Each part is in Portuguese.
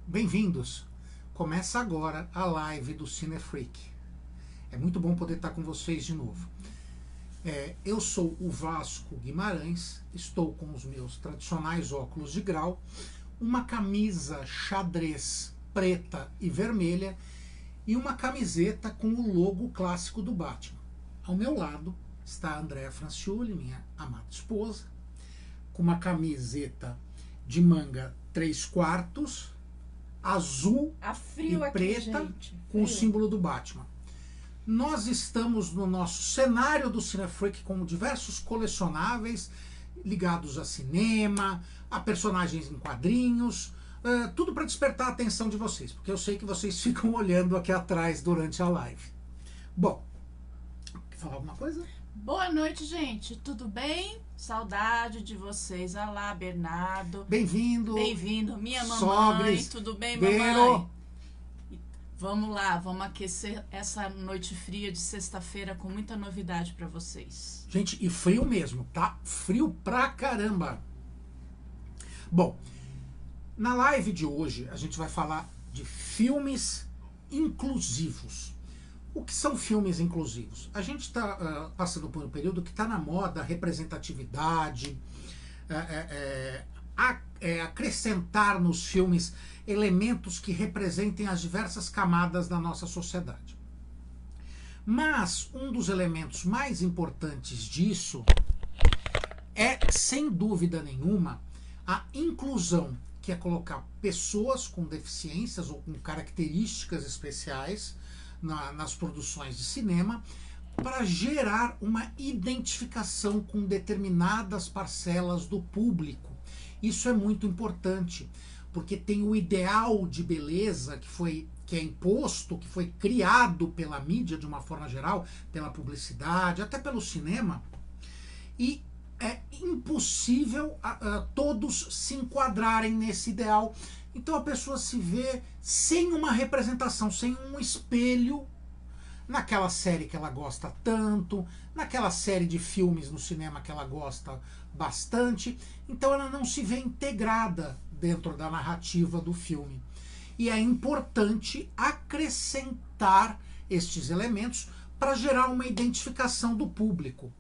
Bem-vindos! Começa agora a live do Cinefreak. É muito bom poder estar com vocês de novo. Eu sou o Vasco Guimarães, estou com os meus tradicionais óculos de grau, uma camisa xadrez preta e vermelha e uma camiseta com o logo clássico do Batman. Ao meu lado está a Andrea Franciulli, minha amada esposa, com uma camiseta de manga 3/4, azul e preta, gente. com o símbolo do Batman. Nós estamos no nosso cenário do Cinefreak com diversos colecionáveis ligados a cinema, a personagens em quadrinhos, tudo para despertar a atenção de vocês, porque eu sei que vocês ficam olhando aqui atrás durante a live. Bom, quer falar alguma coisa? Boa noite, gente. Tudo bem? Saudade de vocês. Olá, Bernardo. Bem-vindo. Bem-vindo. Minha mamãe. Sogres. Tudo bem, Beiro. mamãe? Vamos lá, vamos aquecer essa noite fria de sexta-feira com muita novidade para vocês. Gente, e frio mesmo, tá? Frio pra caramba. Bom, na live de hoje a gente vai falar de filmes inclusivos. O que são filmes inclusivos? A gente está passando por um período que está na moda a representatividade, acrescentar nos filmes elementos que representem as diversas camadas da nossa sociedade. Mas um dos elementos mais importantes disso é, sem dúvida nenhuma, a inclusão, que é colocar pessoas com deficiências ou com características especiais nas produções de cinema, para gerar uma identificação com determinadas parcelas do público. Isso é muito importante, porque tem o ideal de beleza que é imposto, que foi criado pela mídia de uma forma geral, pela publicidade, até pelo cinema, e é impossível todos se enquadrarem nesse ideal. Então a pessoa se vê sem uma representação, sem um espelho naquela série que ela gosta tanto, naquela série de filmes no cinema que ela gosta bastante. Então ela não se vê integrada dentro da narrativa do filme. E é importante acrescentar estes elementos para gerar uma identificação do público.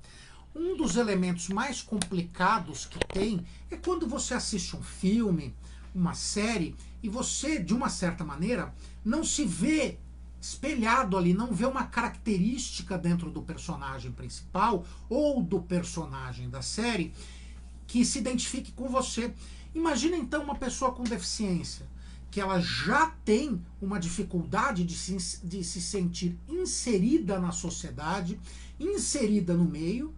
Um dos elementos mais complicados que tem é quando você assiste um filme, uma série, e você, de uma certa maneira, não se vê espelhado ali, não vê uma característica dentro do personagem principal ou do personagem da série que se identifique com você. Imagina então uma pessoa com deficiência, que ela já tem uma dificuldade de se sentir inserida na sociedade, inserida no meio,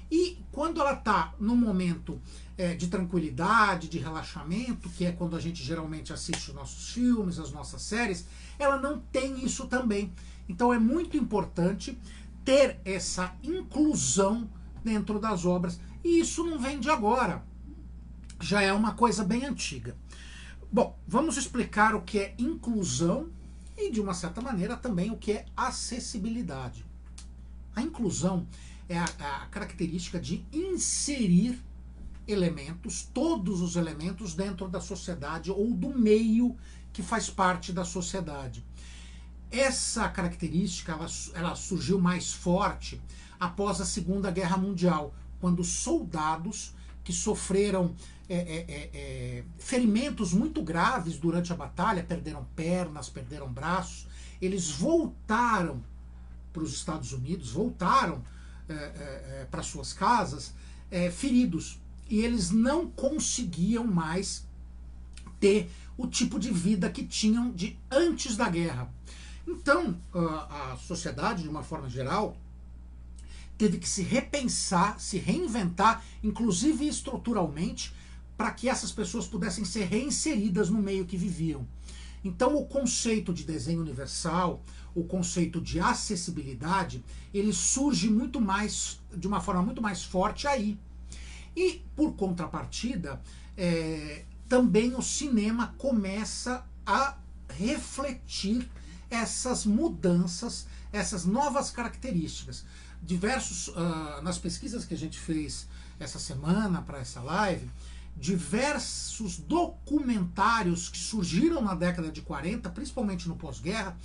e quando ela está num momento de tranquilidade, de relaxamento, que é quando a gente geralmente assiste os nossos filmes, as nossas séries, ela não tem isso também. Então é muito importante ter essa inclusão dentro das obras. E isso não vem de agora. Já é uma coisa bem antiga. Bom, vamos explicar o que é inclusão e, de uma certa maneira, também o que é acessibilidade. A inclusão é a característica de inserir elementos, todos os elementos dentro da sociedade ou do meio que faz parte da sociedade. Essa característica ela surgiu mais forte após a Segunda Guerra Mundial, quando soldados que sofreram ferimentos muito graves durante a batalha, perderam pernas, perderam braços, eles voltaram para os Estados Unidos, voltaram para suas casas feridos, e eles não conseguiam mais ter o tipo de vida que tinham de antes da guerra. Então a sociedade, de uma forma geral, teve que se repensar, se reinventar, inclusive estruturalmente, para que essas pessoas pudessem ser reinseridas no meio que viviam. Então o conceito de desenho universal, o conceito de acessibilidade, ele surge muito mais, de uma forma muito mais forte aí. E, por contrapartida, também o cinema começa a refletir essas mudanças, essas novas características. Nas pesquisas que a gente fez essa semana para essa live, diversos documentários que surgiram na década de 40, principalmente no pós-guerra,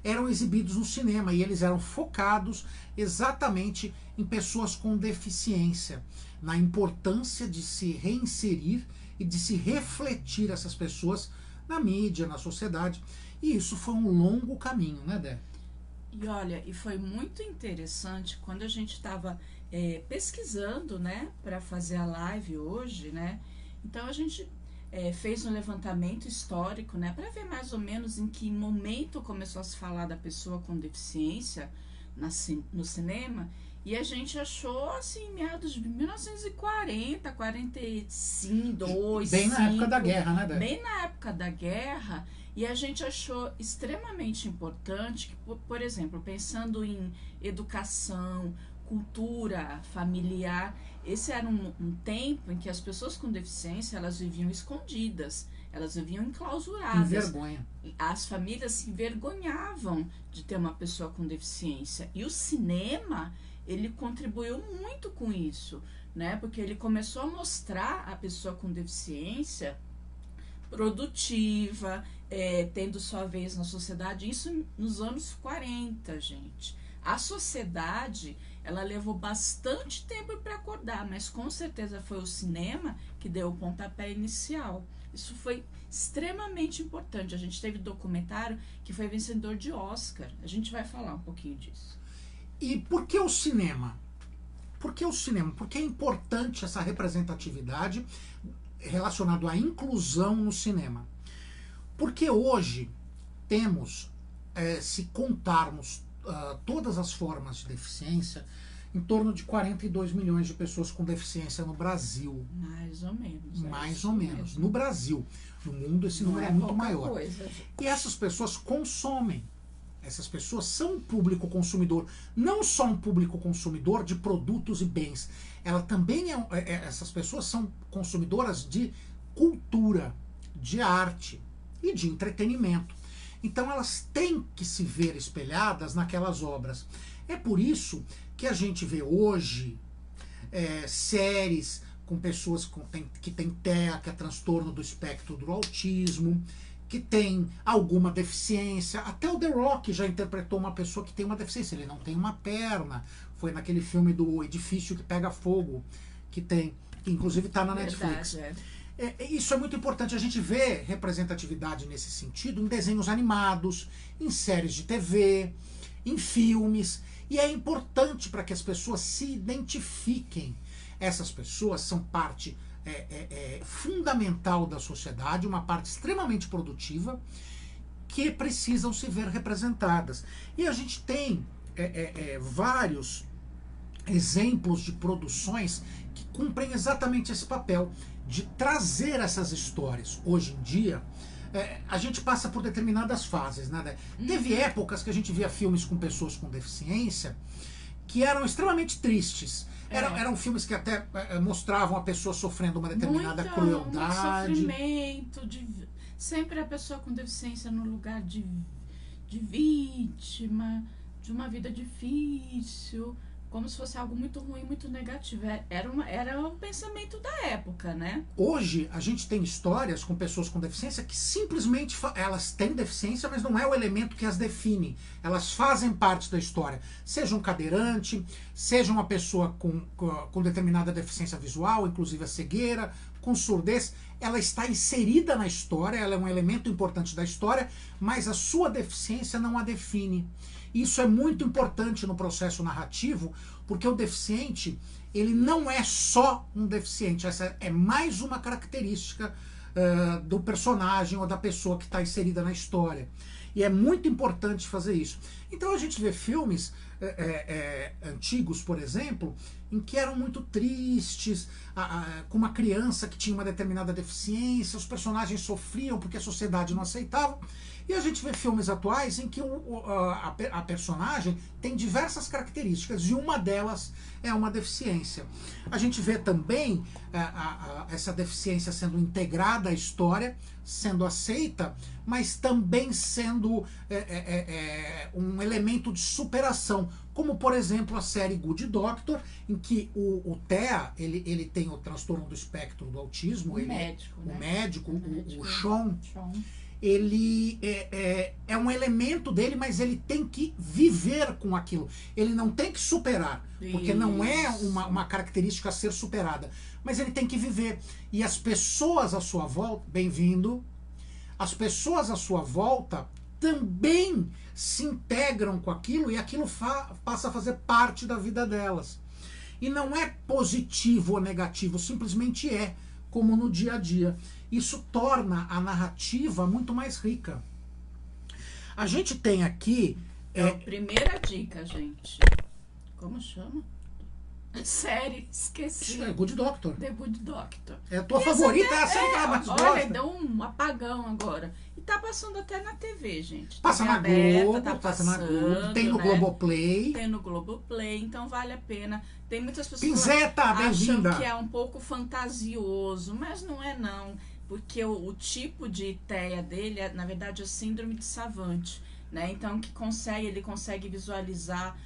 eram exibidos no cinema e eles eram focados exatamente em pessoas com deficiência, na importância de se reinserir e de se refletir essas pessoas na mídia, na sociedade. E isso foi um longo caminho, né, Dé? E olha, e foi muito interessante quando a gente estava pesquisando, né, para fazer a live hoje, né? Então a gente fez um levantamento histórico, né, para ver mais ou menos em que momento começou a se falar da pessoa com deficiência no cinema. E a gente achou, assim, meados de 1940, 45, bem na época da guerra, né, Dé? Bem na época da guerra. E a gente achou extremamente importante que, por exemplo, pensando em educação, cultura familiar, esse era um tempo em que as pessoas com deficiência, elas viviam escondidas, elas viviam enclausuradas. Em vergonha. As famílias se envergonhavam de ter uma pessoa com deficiência. E o cinema, ele contribuiu muito com isso, né? Porque ele começou a mostrar a pessoa com deficiência produtiva, tendo sua vez na sociedade, isso nos anos 40, gente. A sociedade, ela levou bastante tempo para acordar, mas com certeza foi o cinema que deu o pontapé inicial. Isso foi extremamente importante. A gente teve documentário que foi vencedor de Oscar. A gente vai falar um pouquinho disso. E por que o cinema? Por que o cinema? Porque é importante essa representatividade relacionado à inclusão no cinema. Porque hoje temos, se contarmos todas as formas de deficiência, em torno de 42 milhões de pessoas com deficiência no Brasil. Mais ou menos. Mais ou menos. No Brasil. No mundo esse número é muito maior. Coisa. E essas pessoas consomem. Essas pessoas são um público consumidor, não só um público consumidor de produtos e bens. Ela também essas pessoas são consumidoras de cultura, de arte e de entretenimento. Então elas têm que se ver espelhadas naquelas obras. É por isso que a gente vê hoje séries com pessoas que têm TEA, que é transtorno do espectro do autismo, que tem alguma deficiência. Até o The Rock já interpretou uma pessoa que tem uma deficiência. Ele não tem uma perna. Foi naquele filme do edifício que pega fogo, que inclusive está na Netflix. Isso é muito importante. A gente vê representatividade nesse sentido em desenhos animados, em séries de TV, em filmes. E é importante para que as pessoas se identifiquem. Essas pessoas são parte fundamental da sociedade, uma parte extremamente produtiva, que precisam se ver representadas. E a gente tem vários exemplos de produções que cumprem exatamente esse papel de trazer essas histórias. Hoje em dia, a gente passa por determinadas fases, né? Teve épocas que a gente via filmes com pessoas com deficiência que eram extremamente tristes. Eram filmes que até mostravam a pessoa sofrendo uma determinada crueldade. Muito sofrimento, sempre a pessoa com deficiência no lugar de vítima, de uma vida difícil, como se fosse algo muito ruim, muito negativo. Era um pensamento da época, né? Hoje, a gente tem histórias com pessoas com deficiência que simplesmente elas têm deficiência, mas não é o elemento que as define. Elas fazem parte da história. Seja um cadeirante, seja uma pessoa com determinada deficiência visual, inclusive a cegueira, com surdez, ela está inserida na história, ela é um elemento importante da história, mas a sua deficiência não a define. Isso é muito importante no processo narrativo, porque o deficiente, ele não é só um deficiente, essa é mais uma característica do personagem ou da pessoa que está inserida na história. E é muito importante fazer isso. Então a gente vê filmes antigos, por exemplo, em que eram muito tristes, com uma criança que tinha uma determinada deficiência, os personagens sofriam porque a sociedade não aceitava. E a gente vê filmes atuais em que a personagem tem diversas características e uma delas é uma deficiência. A gente vê também essa deficiência sendo integrada à história sendo aceita, mas também sendo um elemento de superação. Como, por exemplo, a série Good Doctor, em que o Thea, ele tem o transtorno do espectro do autismo. O médico, né? O médico, médico, o Sean. Ele é um elemento dele, mas ele tem que viver com aquilo. Ele não tem que superar, porque não é uma característica a ser superada, mas ele tem que viver. E as pessoas à sua volta, bem-vindo, as pessoas à sua volta também se integram com aquilo e aquilo passa a fazer parte da vida delas. E não é positivo ou negativo, simplesmente é, como no dia a dia. Isso torna a narrativa muito mais rica. A gente tem aqui... Primeira dica, gente. Como chama? Série, esqueci. Good Doctor. The Good Doctor. É a tua favorita, é a série que ela mais gosta. Olha, deu um apagão agora. E tá passando até na TV, gente. Passa TV na aberta, Globo, tá passa passando, na Globo, tem no né? Globoplay. Tem no Globoplay, então vale a pena. Tem muitas pessoas Pinzeta, que acham bem-vinda. que é um pouco fantasioso, mas não é não. Porque o tipo de ideia dele, na verdade, é síndrome de Savant, né? Então, ele consegue visualizar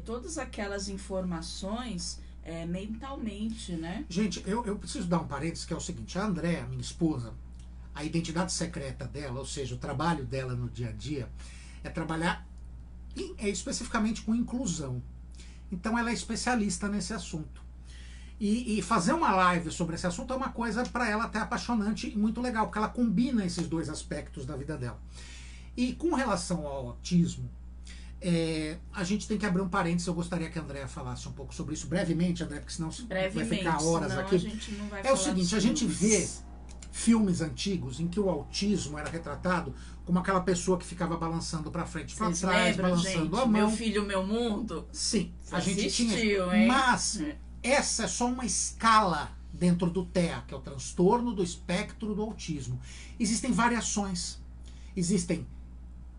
todas aquelas informações mentalmente, né? Gente, eu preciso dar um parênteses, que é o seguinte: a Andréa, minha esposa, a identidade secreta dela, ou seja, o trabalho dela no dia a dia, é trabalhar especificamente com inclusão. Então, ela é especialista nesse assunto. E fazer uma live sobre esse assunto é uma coisa para ela até apaixonante e muito legal, porque ela combina esses dois aspectos da vida dela. E com relação ao autismo, a gente tem que abrir um parênteses. Eu gostaria que a Andréa falasse um pouco sobre isso brevemente, André, porque senão vai ficar horas aqui. A gente não vai o seguinte, a gente vê filmes antigos em que o autismo era retratado como aquela pessoa que ficava balançando para frente e para trás, balançando gente, a mão. Meu Filho, Meu Mundo? Sim, Você a gente assistiu, tinha. hein? Mas essa é só uma escala dentro do TEA, que é o transtorno do espectro do autismo. Existem variações. Existem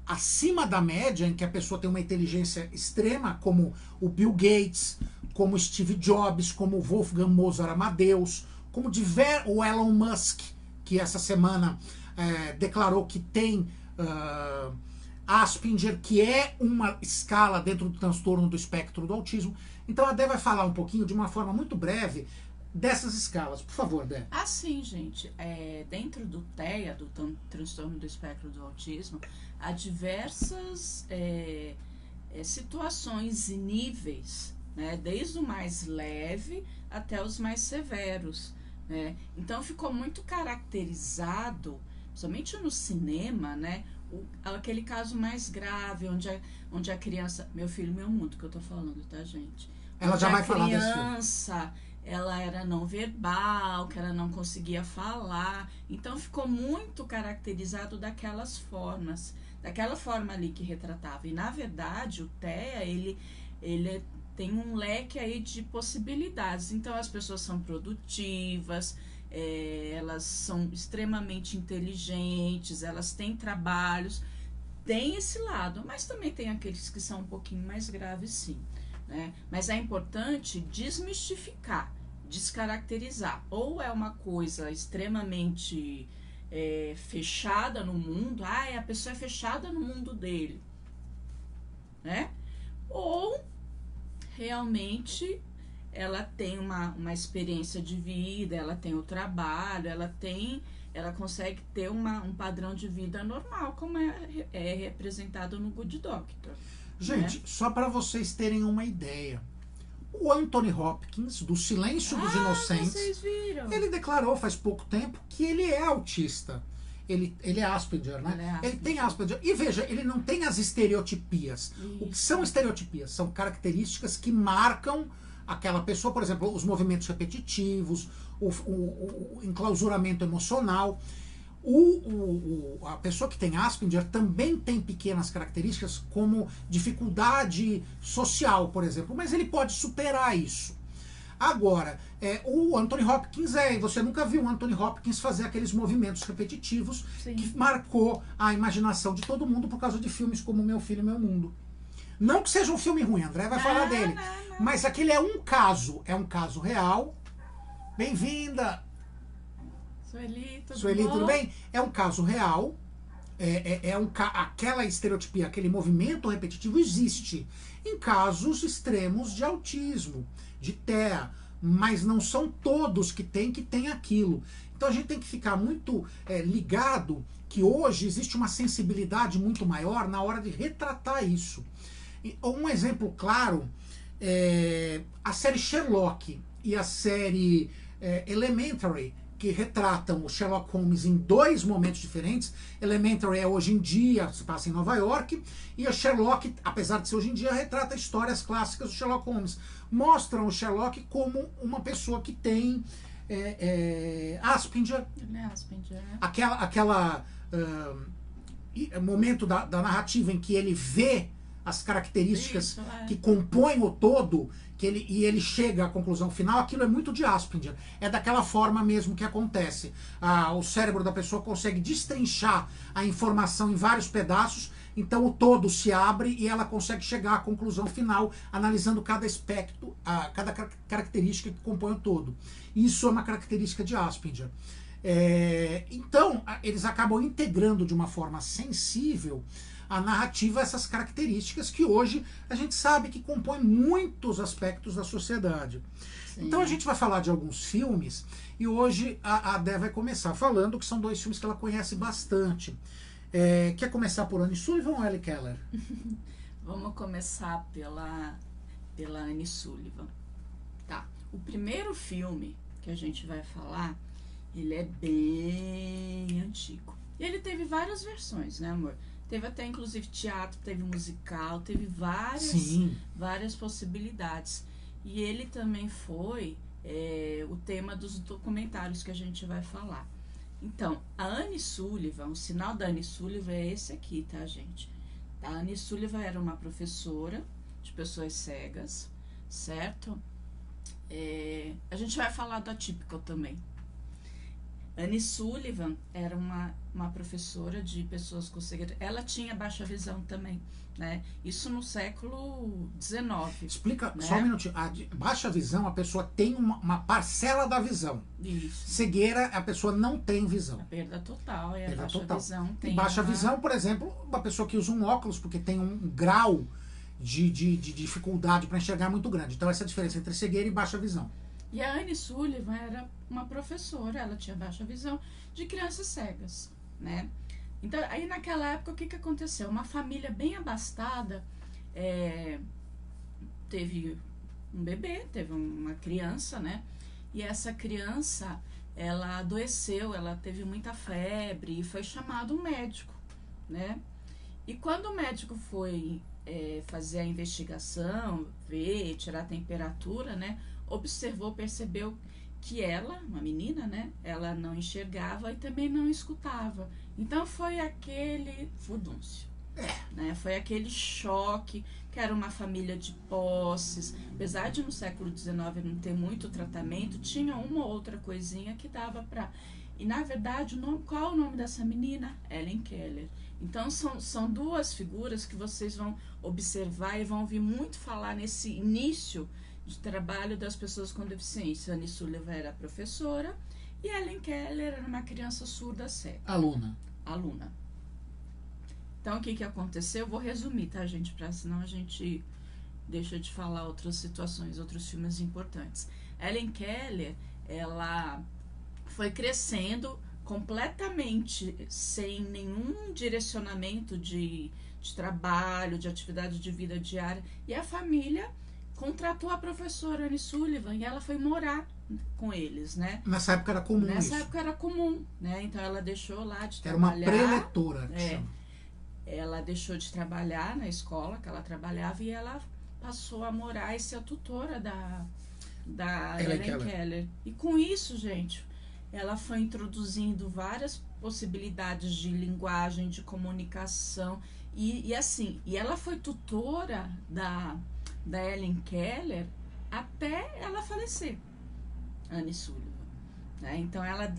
acima da média, em que a pessoa tem uma inteligência extrema, como o Bill Gates, como Steve Jobs, como Wolfgang Mozart Amadeus, como o Elon Musk, que essa semana declarou que tem Asperger, que é uma escala dentro do transtorno do espectro do autismo. Então a Dé vai falar um pouquinho, de uma forma muito breve, dessas escalas. Por favor, Dé. Sim, gente. Dentro do TEA, do transtorno do espectro do autismo, há diversas situações e níveis, né, desde o mais leve até os mais severos, né? Então ficou muito caracterizado, principalmente no cinema, né, aquele caso mais grave, onde a criança... Meu Filho, Meu Mundo, que eu tô falando, tá, gente? Ela já vai falar desse filme. A criança, ela era não verbal, que ela não conseguia falar. Então ficou muito caracterizado daquelas formas, daquela forma ali que retratava. E na verdade o TEA, ele tem um leque aí de possibilidades. Então as pessoas são produtivas, elas são extremamente inteligentes, elas têm trabalhos, tem esse lado, mas também tem aqueles que são um pouquinho mais graves, sim, né? Mas é importante desmistificar, descaracterizar. Ou é uma coisa extremamente fechada no mundo, a pessoa é fechada no mundo dele, né? Ou realmente ela tem uma experiência de vida, ela tem o trabalho, ela consegue ter um padrão de vida normal, como é representado no Good Doctor. Gente, né? Só para vocês terem uma ideia, o Anthony Hopkins, do Silêncio dos Inocentes, vocês viram? ele declarou faz pouco tempo que ele é autista. Ele é Asperger, né? Ele tem Asperger. E veja, ele não tem as estereotipias. Isso. O que são estereotipias? São características que marcam aquela pessoa, por exemplo, os movimentos repetitivos, o enclausuramento emocional. A pessoa que tem Asperger também tem pequenas características, como dificuldade social, por exemplo, mas ele pode superar isso. Agora, o Anthony Hopkins você nunca viu o Anthony Hopkins fazer aqueles movimentos repetitivos. Sim. Que marcou a imaginação de todo mundo por causa de filmes como Meu Filho, Meu Mundo. Não que seja um filme ruim, André vai falar dele. Não. Mas aquele é um caso real. Bem-vinda! Sueli, tudo Sueli, bom? tudo bem? É um caso real. Aquela estereotipia, aquele movimento repetitivo existe em casos extremos de autismo, de TEA, mas não são todos que têm aquilo. Então a gente tem que ficar muito ligado que hoje existe uma sensibilidade muito maior na hora de retratar isso. Um exemplo claro é a série Sherlock e a série Elementary, que retratam o Sherlock Holmes em dois momentos diferentes. Elementary é hoje em dia, se passa em Nova York, e a Sherlock, apesar de ser hoje em dia, retrata histórias clássicas do Sherlock Holmes. Mostram o Sherlock como uma pessoa que tem Asperger. Aquela momento da narrativa em que ele vê as características que compõem o todo, e ele chega à conclusão final, aquilo é muito de Asperger. É daquela forma mesmo que acontece. O cérebro da pessoa consegue destrinchar a informação em vários pedaços, então o todo se abre e ela consegue chegar à conclusão final, analisando cada aspecto, cada característica que compõe o todo. Isso é uma característica de Asperger. Então, eles acabam integrando de uma forma sensível a narrativa essas características que hoje a gente sabe que compõem muitos aspectos da sociedade. Sim. Então a gente vai falar de alguns filmes e hoje a Dé vai começar falando que são dois filmes que ela conhece bastante. Quer começar por Annie Sullivan ou Ellie Keller? Vamos começar pela Annie Sullivan. Tá. O primeiro filme que a gente vai falar, ele é bem antigo. E ele teve várias versões, né, amor? Teve até, inclusive, teatro, teve musical, teve várias possibilidades. E ele também foi o tema dos documentários que a gente vai falar. Então, a Annie Sullivan, o sinal da Annie Sullivan é esse aqui, tá, gente? A Annie Sullivan era uma professora de pessoas cegas, certo? A gente vai falar do Atypical também. Annie Sullivan era uma professora de pessoas com cegueira. Ela tinha baixa visão também, né? Isso no século XIX. Explica, né? Só um minutinho. A baixa visão, a pessoa tem uma parcela da visão. Isso. Cegueira, a pessoa não tem visão. A perda total e a perda baixa total. visão. Tem baixa visão, por exemplo, uma pessoa que usa um óculos porque tem um grau de dificuldade para enxergar muito grande. Então essa é a diferença entre cegueira e baixa visão. E a Annie Sullivan era uma professora, ela tinha baixa visão, de crianças cegas, né? Então, aí naquela época, o que aconteceu? Uma família bem abastada teve um bebê, teve uma criança, né? E essa criança, ela adoeceu, ela teve muita febre e foi chamado um médico, né? E quando o médico foi fazer a investigação, ver, tirar a temperatura, né? Observou, percebeu que ela, uma menina, né, ela não enxergava e também não escutava. Então foi aquele furdúncio, né? Foi aquele choque, que era uma família de posses. Apesar de no século XIX não ter muito tratamento, tinha uma ou outra coisinha que dava para... E na verdade, qual é o nome dessa menina? Helen Keller. Então são duas figuras que vocês vão observar e vão ouvir muito falar nesse início de trabalho das pessoas com deficiência. Annie Sullivan era professora e Helen Keller era uma criança surda cega. Aluna. Então, o que aconteceu? Eu vou resumir, tá, gente? Senão a gente deixa de falar outras situações, outros filmes importantes. Helen Keller, ela foi crescendo completamente sem nenhum direcionamento de trabalho, de atividade de vida diária. E a família contratou a professora Annie Sullivan e ela foi morar com eles, né? Nessa época era comum Nessa época era comum, né? Então ela deixou lá de era trabalhar. Era uma preletora, que chama. Ela deixou de trabalhar na escola que ela trabalhava e ela passou a morar e ser a tutora da Helen Keller. E com isso, gente, ela foi introduzindo várias possibilidades de linguagem, de comunicação e assim, e ela foi tutora da Helen Keller até ela falecer, Annie Sullivan, né? Então ela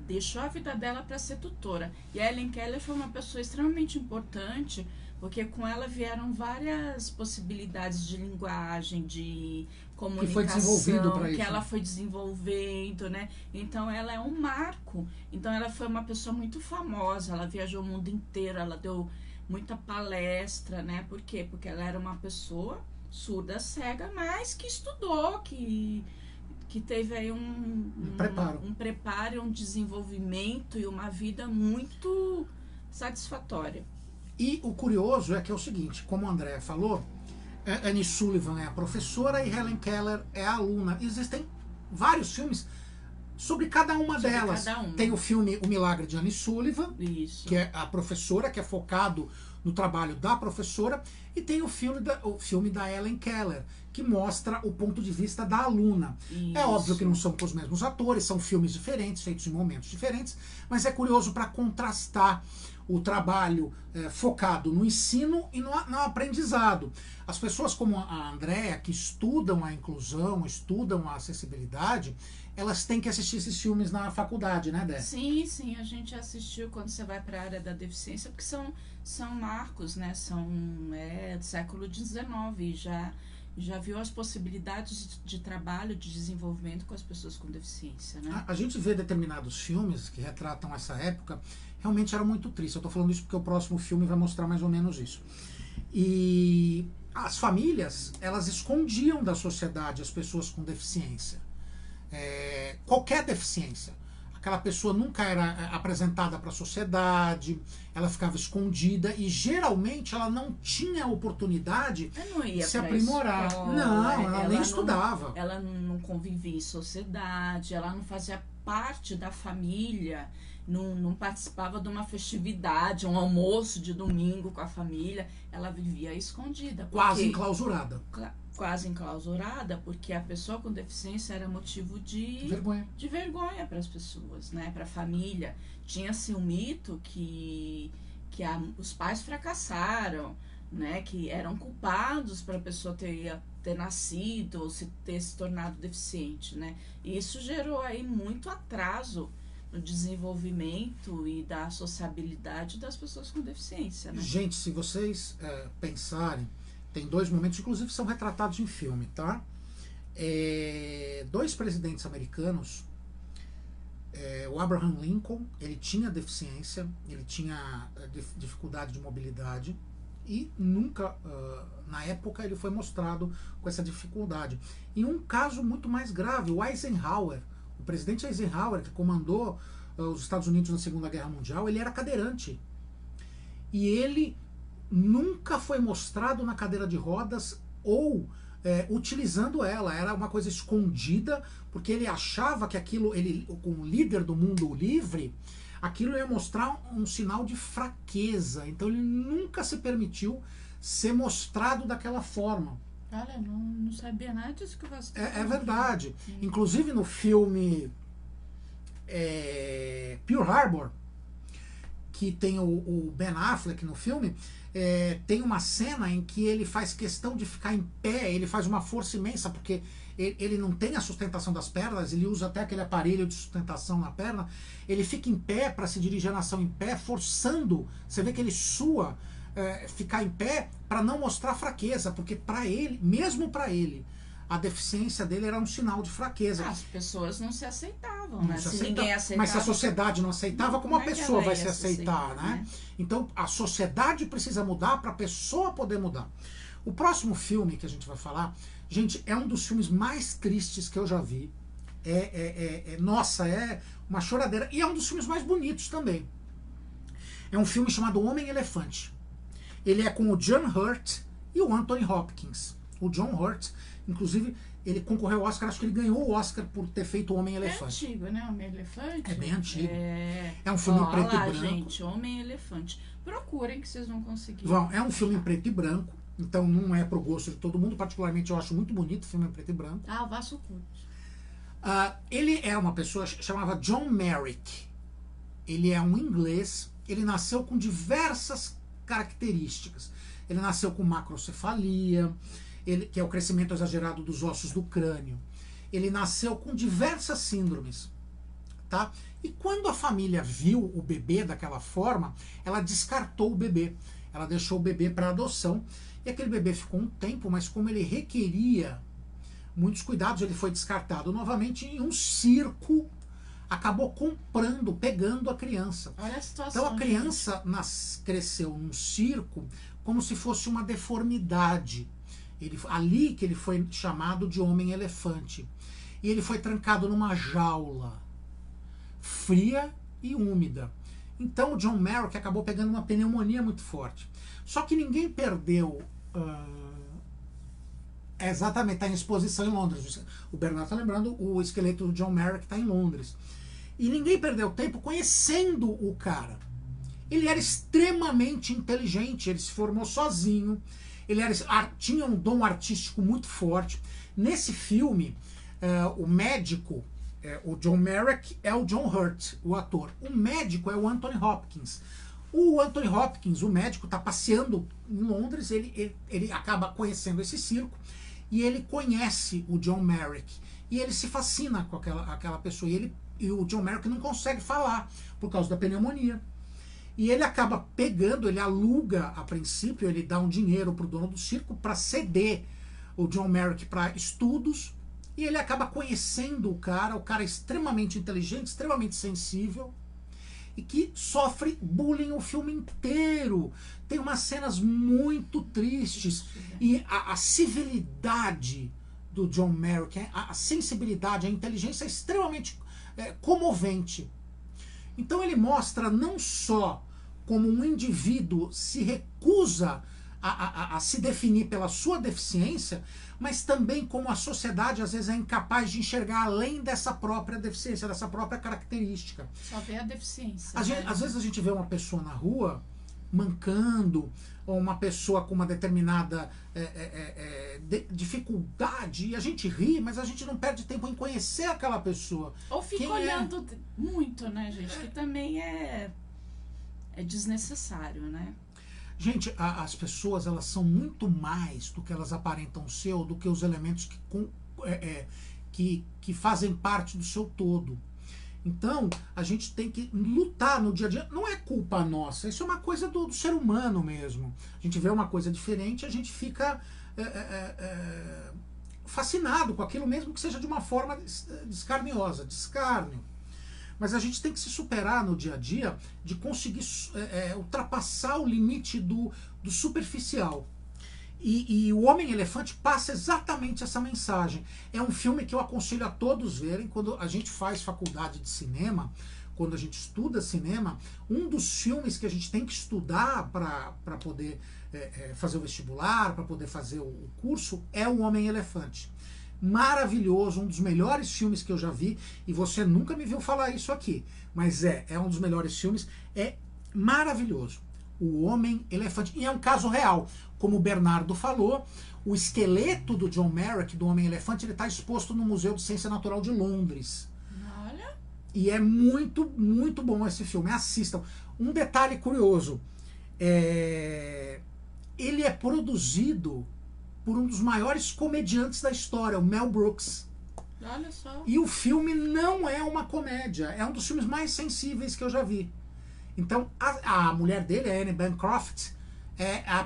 deixou a vida dela para ser tutora. E a Helen Keller foi uma pessoa extremamente importante porque com ela vieram várias possibilidades de linguagem, de comunicação, que foi desenvolvido para isso, que ela foi desenvolvendo, né? Então ela é um marco. Então ela foi uma pessoa muito famosa, ela viajou o mundo inteiro, ela deu muita palestra, né? Por quê? Porque ela era uma pessoa surda, cega, mas que estudou, que teve aí um preparo, um desenvolvimento e uma vida muito satisfatória. E o curioso é que é o seguinte, como a Andrea falou, Annie Sullivan é a professora e Helen Keller é a aluna. Existem vários filmes sobre cada uma delas. Tem o filme O Milagre de Annie Sullivan, Isso. que é a professora, que é focado no trabalho da professora, e tem o filme da Helen Keller, que mostra o ponto de vista da aluna. Isso. É óbvio que não são com os mesmos atores, são filmes diferentes, feitos em momentos diferentes, mas é curioso para contrastar o trabalho focado no ensino e no aprendizado. As pessoas como a Andrea, que estudam a inclusão, estudam a acessibilidade, elas têm que assistir esses filmes na faculdade, né, Dé? Sim, sim, a gente assistiu quando você vai para a área da deficiência, porque são marcos, né? São do século XIX, e já viu as possibilidades de trabalho, de desenvolvimento com as pessoas com deficiência, né? A gente vê determinados filmes que retratam essa época, realmente era muito triste. Eu estou falando isso porque o próximo filme vai mostrar mais ou menos isso. E as famílias, elas escondiam da sociedade as pessoas com deficiência. Qualquer deficiência. Aquela pessoa nunca era apresentada para a sociedade, ela ficava escondida e geralmente ela não tinha a oportunidade de se aprimorar. Escola, não, ela nem estudava. Ela não convivia em sociedade, ela não fazia parte da família, não participava de uma festividade, um almoço de domingo com a família. Ela vivia escondida. Quase enclausurada. Quase enclausurada, porque a pessoa com deficiência era motivo de vergonha para as pessoas, né? Para a família. Tinha-se um mito que os pais fracassaram, né? Que eram culpados para a pessoa ter nascido ou ter se tornado deficiente, né? E isso gerou aí muito atraso no desenvolvimento e da sociabilidade das pessoas com deficiência, né? Gente, se vocês pensarem, tem dois momentos, inclusive são retratados em filme, tá? Dois presidentes americanos, o Abraham Lincoln, ele tinha deficiência, ele tinha dificuldade de mobilidade e nunca, na época, ele foi mostrado com essa dificuldade. E um caso muito mais grave, o Eisenhower, o presidente Eisenhower, que comandou os Estados Unidos na Segunda Guerra Mundial, ele era cadeirante. E ele nunca foi mostrado na cadeira de rodas ou utilizando ela. Era uma coisa escondida, porque ele achava que aquilo, como líder do mundo livre, aquilo ia mostrar um sinal de fraqueza. Então ele nunca se permitiu ser mostrado daquela forma. Olha, não sabia nada disso que você falou. É verdade. Inclusive no filme Pearl Harbor, que tem o Ben Affleck no filme, tem uma cena em que ele faz questão de ficar em pé, ele faz uma força imensa, porque ele não tem a sustentação das pernas, ele usa até aquele aparelho de sustentação na perna, ele fica em pé para se dirigir à nação em pé, forçando, você vê que ele sua, ficar em pé para não mostrar fraqueza, porque para ele, mesmo para ele, a deficiência dele era um sinal de fraqueza. As pessoas não se aceitavam, né? Se ninguém aceitava, mas se a sociedade não aceitava, como a pessoa vai se aceitar, né? né? Então a sociedade precisa mudar para a pessoa poder mudar. O próximo filme que a gente vai falar, gente, é um dos filmes mais tristes que eu já vi. Nossa, é uma choradeira. E é um dos filmes mais bonitos também. É um filme chamado Homem-Elefante. Ele é com o John Hurt e o Anthony Hopkins. O John Hurt, inclusive, ele concorreu ao Oscar, acho que ele ganhou o Oscar por ter feito o Homem-Elefante. É antigo, né? Homem-Elefante. É bem antigo. É um filme em preto e branco. Gente, Homem-Elefante. Procurem que vocês vão conseguir. É um filme em preto e branco, então não é pro gosto de todo mundo, particularmente eu acho muito bonito o filme em preto e branco. O Vasco curte. Ele é uma pessoa que chamava John Merrick. Ele é um inglês, ele nasceu com diversas características. Ele nasceu com macrocefalia, que é o crescimento exagerado dos ossos do crânio. Ele nasceu com diversas síndromes, tá? E quando a família viu o bebê daquela forma, ela descartou o bebê. ela deixou o bebê para adoção, e aquele bebê ficou um tempo, mas como ele requeria muitos cuidados, ele foi descartado novamente em um circo, acabou comprando, pegando a criança. Olha a situação, então a criança cresceu num circo como se fosse uma deformidade. Ali que ele foi chamado de homem-elefante. E ele foi trancado numa jaula fria e úmida. Então o John Merrick acabou pegando uma pneumonia muito forte. Só que ninguém perdeu... exatamente, está em exposição em Londres. O Bernardo está lembrando, o esqueleto do John Merrick está em Londres. E ninguém perdeu tempo conhecendo o cara. Ele era extremamente inteligente, ele se formou sozinho, tinha um dom artístico muito forte. Nesse filme, o médico, o John Merrick, é o John Hurt, o ator. O médico é o Anthony Hopkins. O Anthony Hopkins, o médico, está passeando em Londres, ele acaba conhecendo esse circo, e ele conhece o John Merrick. E ele se fascina com aquela pessoa. E o John Merrick não consegue falar por causa da pneumonia. E ele acaba pegando, ele aluga a princípio, ele dá um dinheiro para o dono do circo para ceder o John Merrick para estudos. E ele acaba conhecendo o cara é extremamente inteligente, extremamente sensível, e que sofre bullying o filme inteiro. Tem umas cenas muito tristes. E a civilidade do John Merrick, a sensibilidade, a inteligência é extremamente comovente. Então ele mostra não só como um indivíduo se recusa a se definir pela sua deficiência, mas também como a sociedade às vezes é incapaz de enxergar além dessa própria deficiência, dessa própria característica. Só vê a deficiência. Às vezes a gente vê uma pessoa na rua mancando, ou uma pessoa com uma determinada dificuldade, e a gente ri, mas a gente não perde tempo em conhecer aquela pessoa. Ou fica olhando muito, né, gente? Que também é desnecessário, né? Gente, as pessoas, elas são muito mais do que elas aparentam ser, ou do que os elementos que fazem parte do seu todo. Então, a gente tem que lutar no dia a dia. Não é culpa nossa, isso é uma coisa do ser humano mesmo. A gente vê uma coisa diferente, a gente fica fascinado com aquilo, mesmo que seja de uma forma descarniosa, descárnio. Mas a gente tem que se superar no dia a dia, de conseguir ultrapassar o limite do superficial. E o Homem-Elefante passa exatamente essa mensagem. É um filme que eu aconselho a todos verem. Quando a gente faz faculdade de cinema, quando a gente estuda cinema, um dos filmes que a gente tem que estudar para poder fazer o vestibular, para poder fazer o curso, é o Homem-Elefante. Maravilhoso, um dos melhores filmes que eu já vi, e você nunca me viu falar isso aqui, mas é um dos melhores filmes, é maravilhoso. O Homem-Elefante, e é um caso real, como o Bernardo falou, o esqueleto do John Merrick, do Homem-Elefante, ele está exposto no Museu de Ciência Natural de Londres. Olha. E é muito, muito bom esse filme, assistam. Um detalhe curioso, ele é produzido por um dos maiores comediantes da história, o Mel Brooks. Olha só. E o filme não é uma comédia, é um dos filmes mais sensíveis que eu já vi. Então, a mulher dele, a Anne Bancroft, é a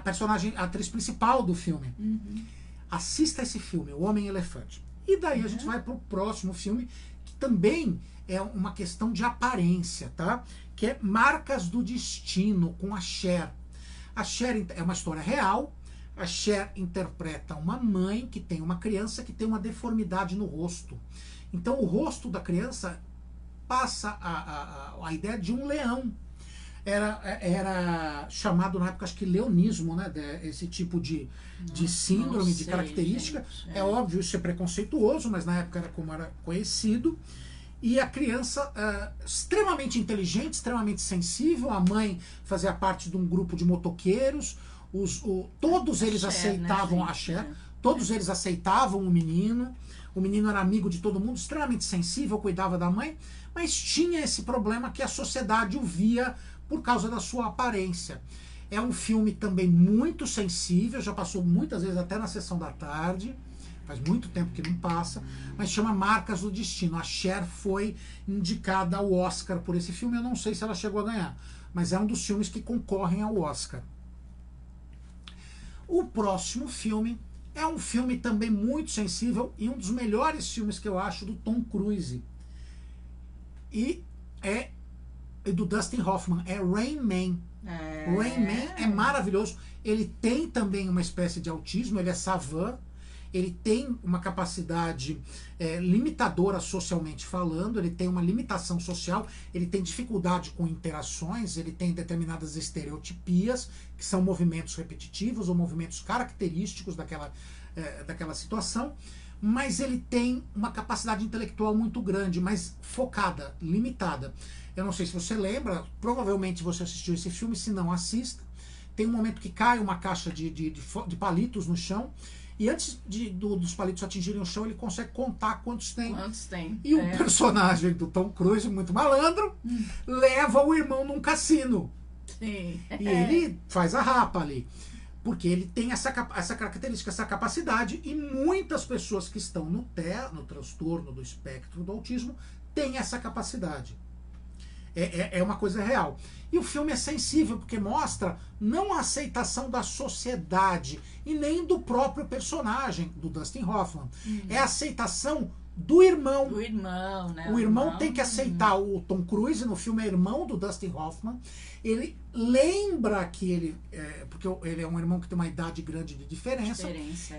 atriz principal do filme. Uhum. Assista esse filme, O Homem-Elefante. E daí a gente vai pro próximo filme, que também é uma questão de aparência, tá? Que é Marcas do Destino, com a Cher. A Cher é uma história real. A Cher interpreta uma mãe que tem uma criança que tem uma deformidade no rosto. Então o rosto da criança passa a ideia de um leão. Era chamado na época, acho que leonismo, né? Esse tipo de síndrome, de característica. Gente, é óbvio, isso é preconceituoso, mas na época era como era conhecido. E a criança extremamente inteligente, extremamente sensível. A mãe fazia parte de um grupo de motoqueiros. Todos eles aceitavam a Cher. Todos eles aceitavam o menino. O menino era amigo de todo mundo, extremamente sensível, cuidava da mãe. Mas tinha esse problema que a sociedade o via por causa da sua aparência. É um filme também muito sensível, já passou muitas vezes até na sessão da tarde, faz muito tempo que não passa, mas chama Marcas do Destino. A Cher foi indicada ao Oscar por esse filme, eu não sei se ela chegou a ganhar, mas é um dos filmes que concorrem ao Oscar. O próximo filme é um filme também muito sensível e um dos melhores filmes que eu acho do Tom Cruise. E do Dustin Hoffman, é Rain Man. Rain Man é maravilhoso. Ele tem também uma espécie de autismo, ele é savant, ele tem uma capacidade limitadora socialmente falando, ele tem uma limitação social, ele tem dificuldade com interações, ele tem determinadas estereotipias, que são movimentos repetitivos ou movimentos característicos daquela situação, mas ele tem uma capacidade intelectual muito grande, mas focada, limitada. Eu não sei se você lembra, provavelmente você assistiu esse filme, se não, assista. Tem um momento que cai uma caixa de palitos no chão, e antes dos palitos atingirem o chão, ele consegue contar quantos tem. E o personagem do Tom Cruise, muito malandro, leva o irmão num cassino. Sim. E ele faz a rapa ali. Porque ele tem essa característica, essa capacidade, e muitas pessoas que estão no transtorno do espectro do autismo têm essa capacidade. É uma coisa real. E o filme é sensível, porque mostra não a aceitação da sociedade e nem do próprio personagem, do Dustin Hoffman. É a aceitação do irmão. Do irmão, né? O irmão tem que aceitar. O Tom Cruise, no filme, é irmão do Dustin Hoffman. Ele lembra que ele... porque ele é um irmão que tem uma idade grande de diferença.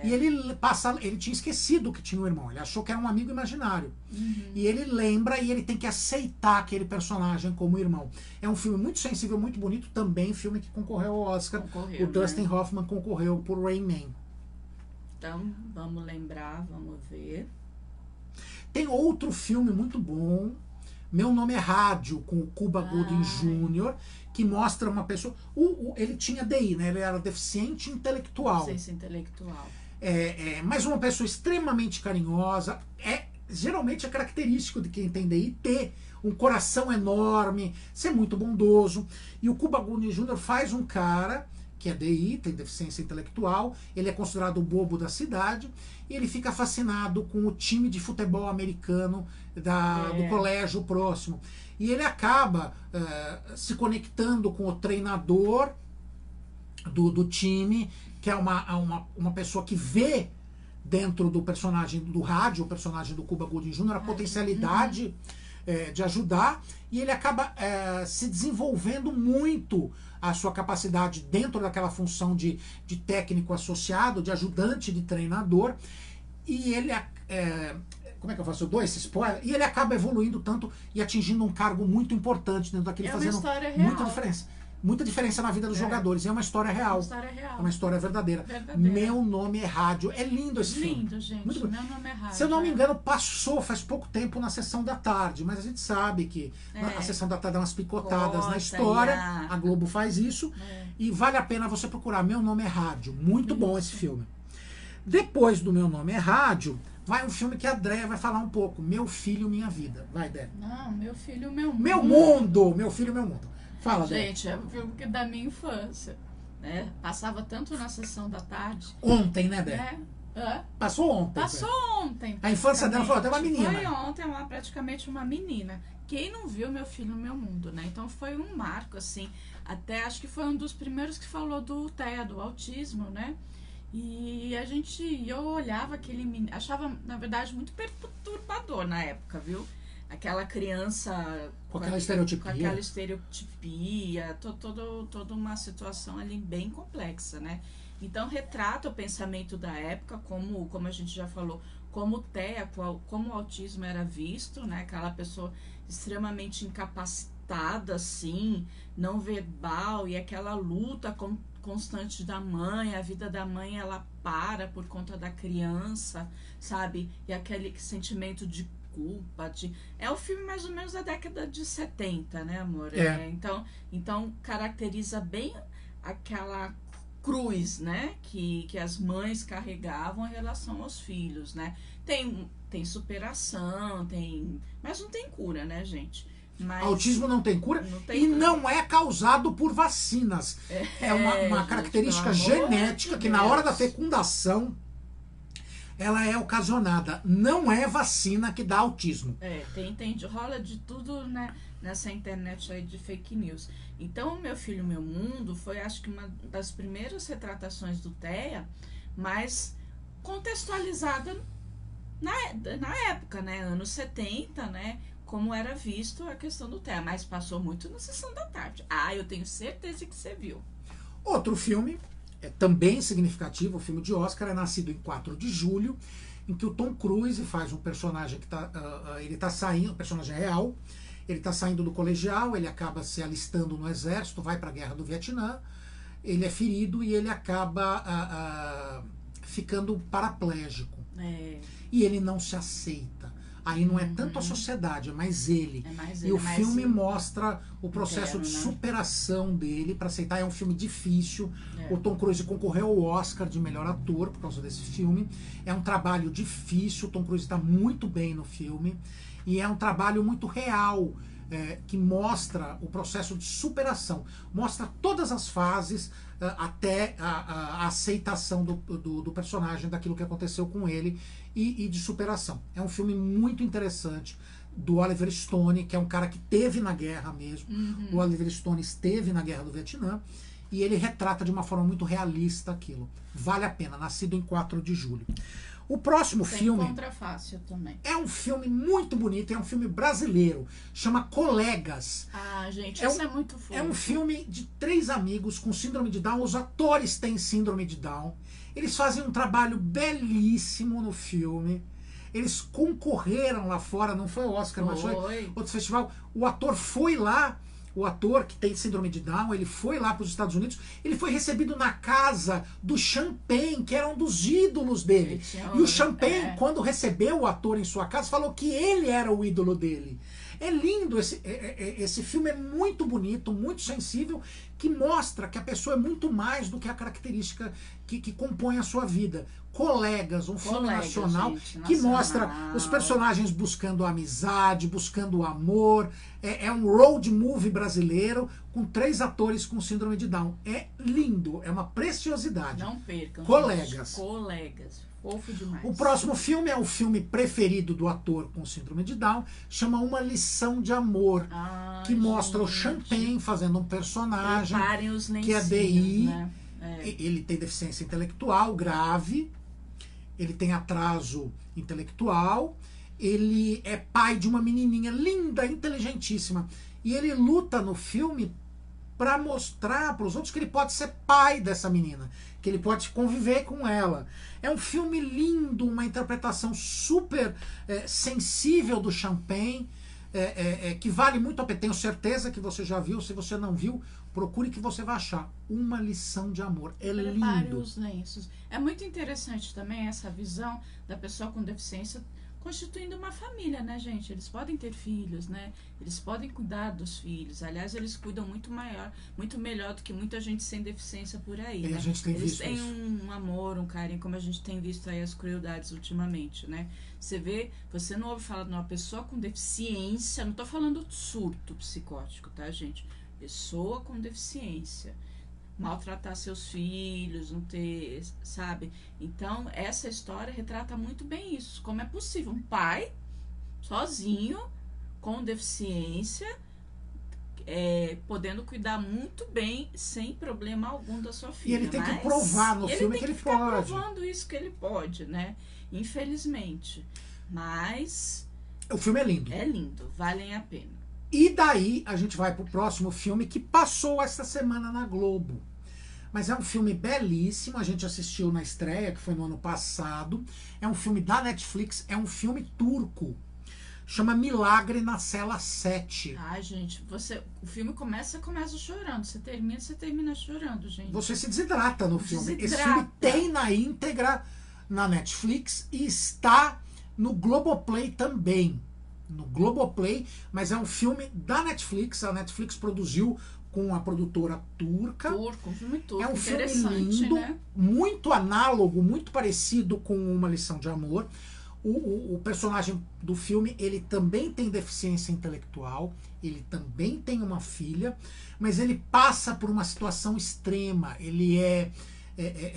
E ele tinha esquecido que tinha um irmão. Ele achou que era um amigo imaginário. E ele lembra e ele tem que aceitar aquele personagem como irmão. É um filme muito sensível, muito bonito. Também filme que concorreu ao Oscar. O Dustin Hoffman concorreu por Rain Man. Então, vamos lembrar, vamos ver. Tem outro filme muito bom, Meu Nome é Rádio, com o Cuba Gooding Jr., que mostra uma pessoa... ele tinha DI, né? Ele era deficiente intelectual. Deficiência intelectual. Mas uma pessoa extremamente carinhosa. Geralmente é característico de quem tem DI ter um coração enorme, ser muito bondoso. E o Cuba Gooding Jr. faz um cara que é DI, tem deficiência intelectual, ele é considerado o bobo da cidade, e ele fica fascinado com o time de futebol americano do colégio próximo. E ele acaba se conectando com o treinador do time, que é uma pessoa que vê dentro do personagem do rádio, o personagem do Cuba Gooding Jr., a potencialidade de ajudar, e ele acaba se desenvolvendo muito a sua capacidade dentro daquela função de técnico associado, de ajudante de treinador, e ele como é que eu faço? Eu dou esse spoiler? E ele acaba evoluindo tanto e atingindo um cargo muito importante dentro daquele, fazendo muita diferença na vida dos jogadores. É uma história real. É uma história verdadeira. Meu Nome é Rádio. É lindo esse filme. Lindo, gente. Muito Meu Nome é Rádio. Se eu não me engano, passou faz pouco tempo na Sessão da Tarde, mas a gente sabe que a Sessão da Tarde dá umas picotadas na história. A Globo faz isso. E vale a pena você procurar Meu Nome é Rádio. Muito bom esse filme. Depois do Meu Nome é Rádio, vai um filme que a Andréia vai falar um pouco. Meu Filho, Minha Vida. Vai, Dé. Não, Meu Filho, Meu Mundo. Meu Mundo! Meu Filho, Meu Mundo. Fala, Dé. Gente, é um filme da minha infância. Né? Passava tanto na Sessão da Tarde. Ontem, né, Dé? Passou ontem. Passou ontem. A infância dela foi até uma menina. Foi ontem, praticamente uma menina. Quem não viu Meu Filho, Meu Mundo, né? Então foi um marco, assim. Até acho que foi um dos primeiros que falou do TEA, do autismo, né? E eu olhava aquele menino, achava, na verdade, muito perturbador na época, viu? Aquela criança com aquela estereotipia. Com aquela estereotipia, toda uma situação ali bem complexa, né? Então retrata o pensamento da época, como a gente já falou, como o TEA, como o autismo era visto, né? Aquela pessoa extremamente incapacitada, assim, não verbal, e aquela luta constante da mãe, a vida da mãe ela para por conta da criança, sabe? E aquele sentimento de culpa. É o filme mais ou menos da década de 70, né, amor? Então caracteriza bem aquela cruz, né, que as mães carregavam em relação aos filhos, né? Tem superação, mas não tem cura, né, gente? Mas autismo não tem cura não é causado por vacinas. É uma característica genética que na hora da fecundação ela é ocasionada. Não é vacina que dá autismo. Rola de tudo, né? nessa internet aí de fake news. Então, o Meu Filho, Meu Mundo foi, acho que, uma das primeiras retratações do TEA, mas contextualizada na época, né? Anos 70, né? Como era visto a questão do TEA, mas passou muito na Sessão da Tarde. Ah, eu tenho certeza que você viu. Outro filme, também significativo, o filme de Oscar, é Nascido em 4 de Julho, em que o Tom Cruise faz um personagem que ele tá saindo, um personagem real, ele está saindo do colegial, ele acaba se alistando no exército, vai para a guerra do Vietnã, ele é ferido e ele acaba ficando paraplégico. E ele não se aceita. Aí não é tanto a sociedade, é mais ele. E o filme mostra o processo de superação dele para aceitar. É um filme difícil. O Tom Cruise concorreu ao Oscar de melhor ator por causa desse filme. É um trabalho difícil. O Tom Cruise está muito bem no filme. E é um trabalho muito real, que mostra o processo de superação. Mostra todas as fases até a aceitação do personagem, daquilo que aconteceu com ele e de superação. É um filme muito interessante, do Oliver Stone, que é um cara que esteve na guerra mesmo. O Oliver Stone esteve na guerra do Vietnã e ele retrata de uma forma muito realista aquilo. Vale a pena, Nascido em 4 de Julho. O próximo filme Contrafácil também. É um filme muito bonito, é um filme brasileiro, chama Colegas. Ah, gente, isso é muito fofo. É um filme de 3 amigos com síndrome de Down. Os atores têm síndrome de Down. Eles fazem um trabalho belíssimo no filme. Eles concorreram lá fora, não foi o Oscar, mas foi outro festival. O ator foi lá. O ator que tem síndrome de Down, ele foi lá para os Estados Unidos, ele foi recebido na casa do Champagne, que era um dos ídolos dele. E o Champagne, quando recebeu o ator em sua casa, falou que ele era o ídolo dele. É lindo, esse filme é muito bonito, muito sensível, que mostra que a pessoa é muito mais do que a característica que compõe a sua vida. Colegas, um filme nacional, gente, que mostra os personagens buscando amizade, buscando amor. É um road movie brasileiro com 3 atores com síndrome de Down. É lindo, é uma preciosidade. Não percam. Colegas. Gente, Colegas. Fofo demais. O próximo filme é o filme preferido do ator com síndrome de Down, chama Uma Lição de Amor, que mostra o Champagne fazendo um personagem que é DI, né? Ele tem deficiência intelectual grave, ele tem atraso intelectual, ele é pai de uma menininha linda, inteligentíssima, e ele luta no filme para mostrar para os outros que ele pode ser pai dessa menina, que ele pode conviver com ela. É um filme lindo, uma interpretação super sensível do Champagne, que vale muito a pena. Tenho certeza que você já viu. Se você não viu, procure que você vai achar. Uma Lição de Amor. É lindo. Os lenços. É muito interessante também essa visão da pessoa com deficiência constituindo uma família, né, gente? Eles podem ter filhos, né? Eles podem cuidar dos filhos. Aliás, eles cuidam muito melhor do que muita gente sem deficiência por aí, né? A gente tem eles visto têm isso. um amor, um carinho, como a gente tem visto aí as crueldades ultimamente, né? Você não ouve falar de uma pessoa com deficiência, não tô falando de surto psicótico, tá, gente? Pessoa com deficiência maltratar seus filhos, não ter, sabe? Então, essa história retrata muito bem isso. Como é possível um pai sozinho, com deficiência, podendo cuidar muito bem, sem problema algum da sua filha. E ele tem que provar no filme que ele pode. Ele tem que provando isso que ele pode, né? Infelizmente. Mas o filme é lindo. É lindo, valem a pena. E daí a gente vai pro próximo filme que passou esta semana na Globo. Mas é um filme belíssimo, a gente assistiu na estreia, que foi no ano passado. É um filme da Netflix, é um filme turco. Chama Milagre na Cela 7. Ai, gente, o filme começa chorando. Você termina chorando, gente. Você se desidrata no filme. Esse filme tem na íntegra na Netflix e está no Globoplay também. No Globoplay, mas é um filme da Netflix. A Netflix produziu com a produtora turca. Um filme turco. É um filme lindo, né? Muito análogo, muito parecido com Uma Lição de Amor. O personagem do filme, ele também tem deficiência intelectual, ele também tem uma filha, mas ele passa por uma situação extrema. Ele é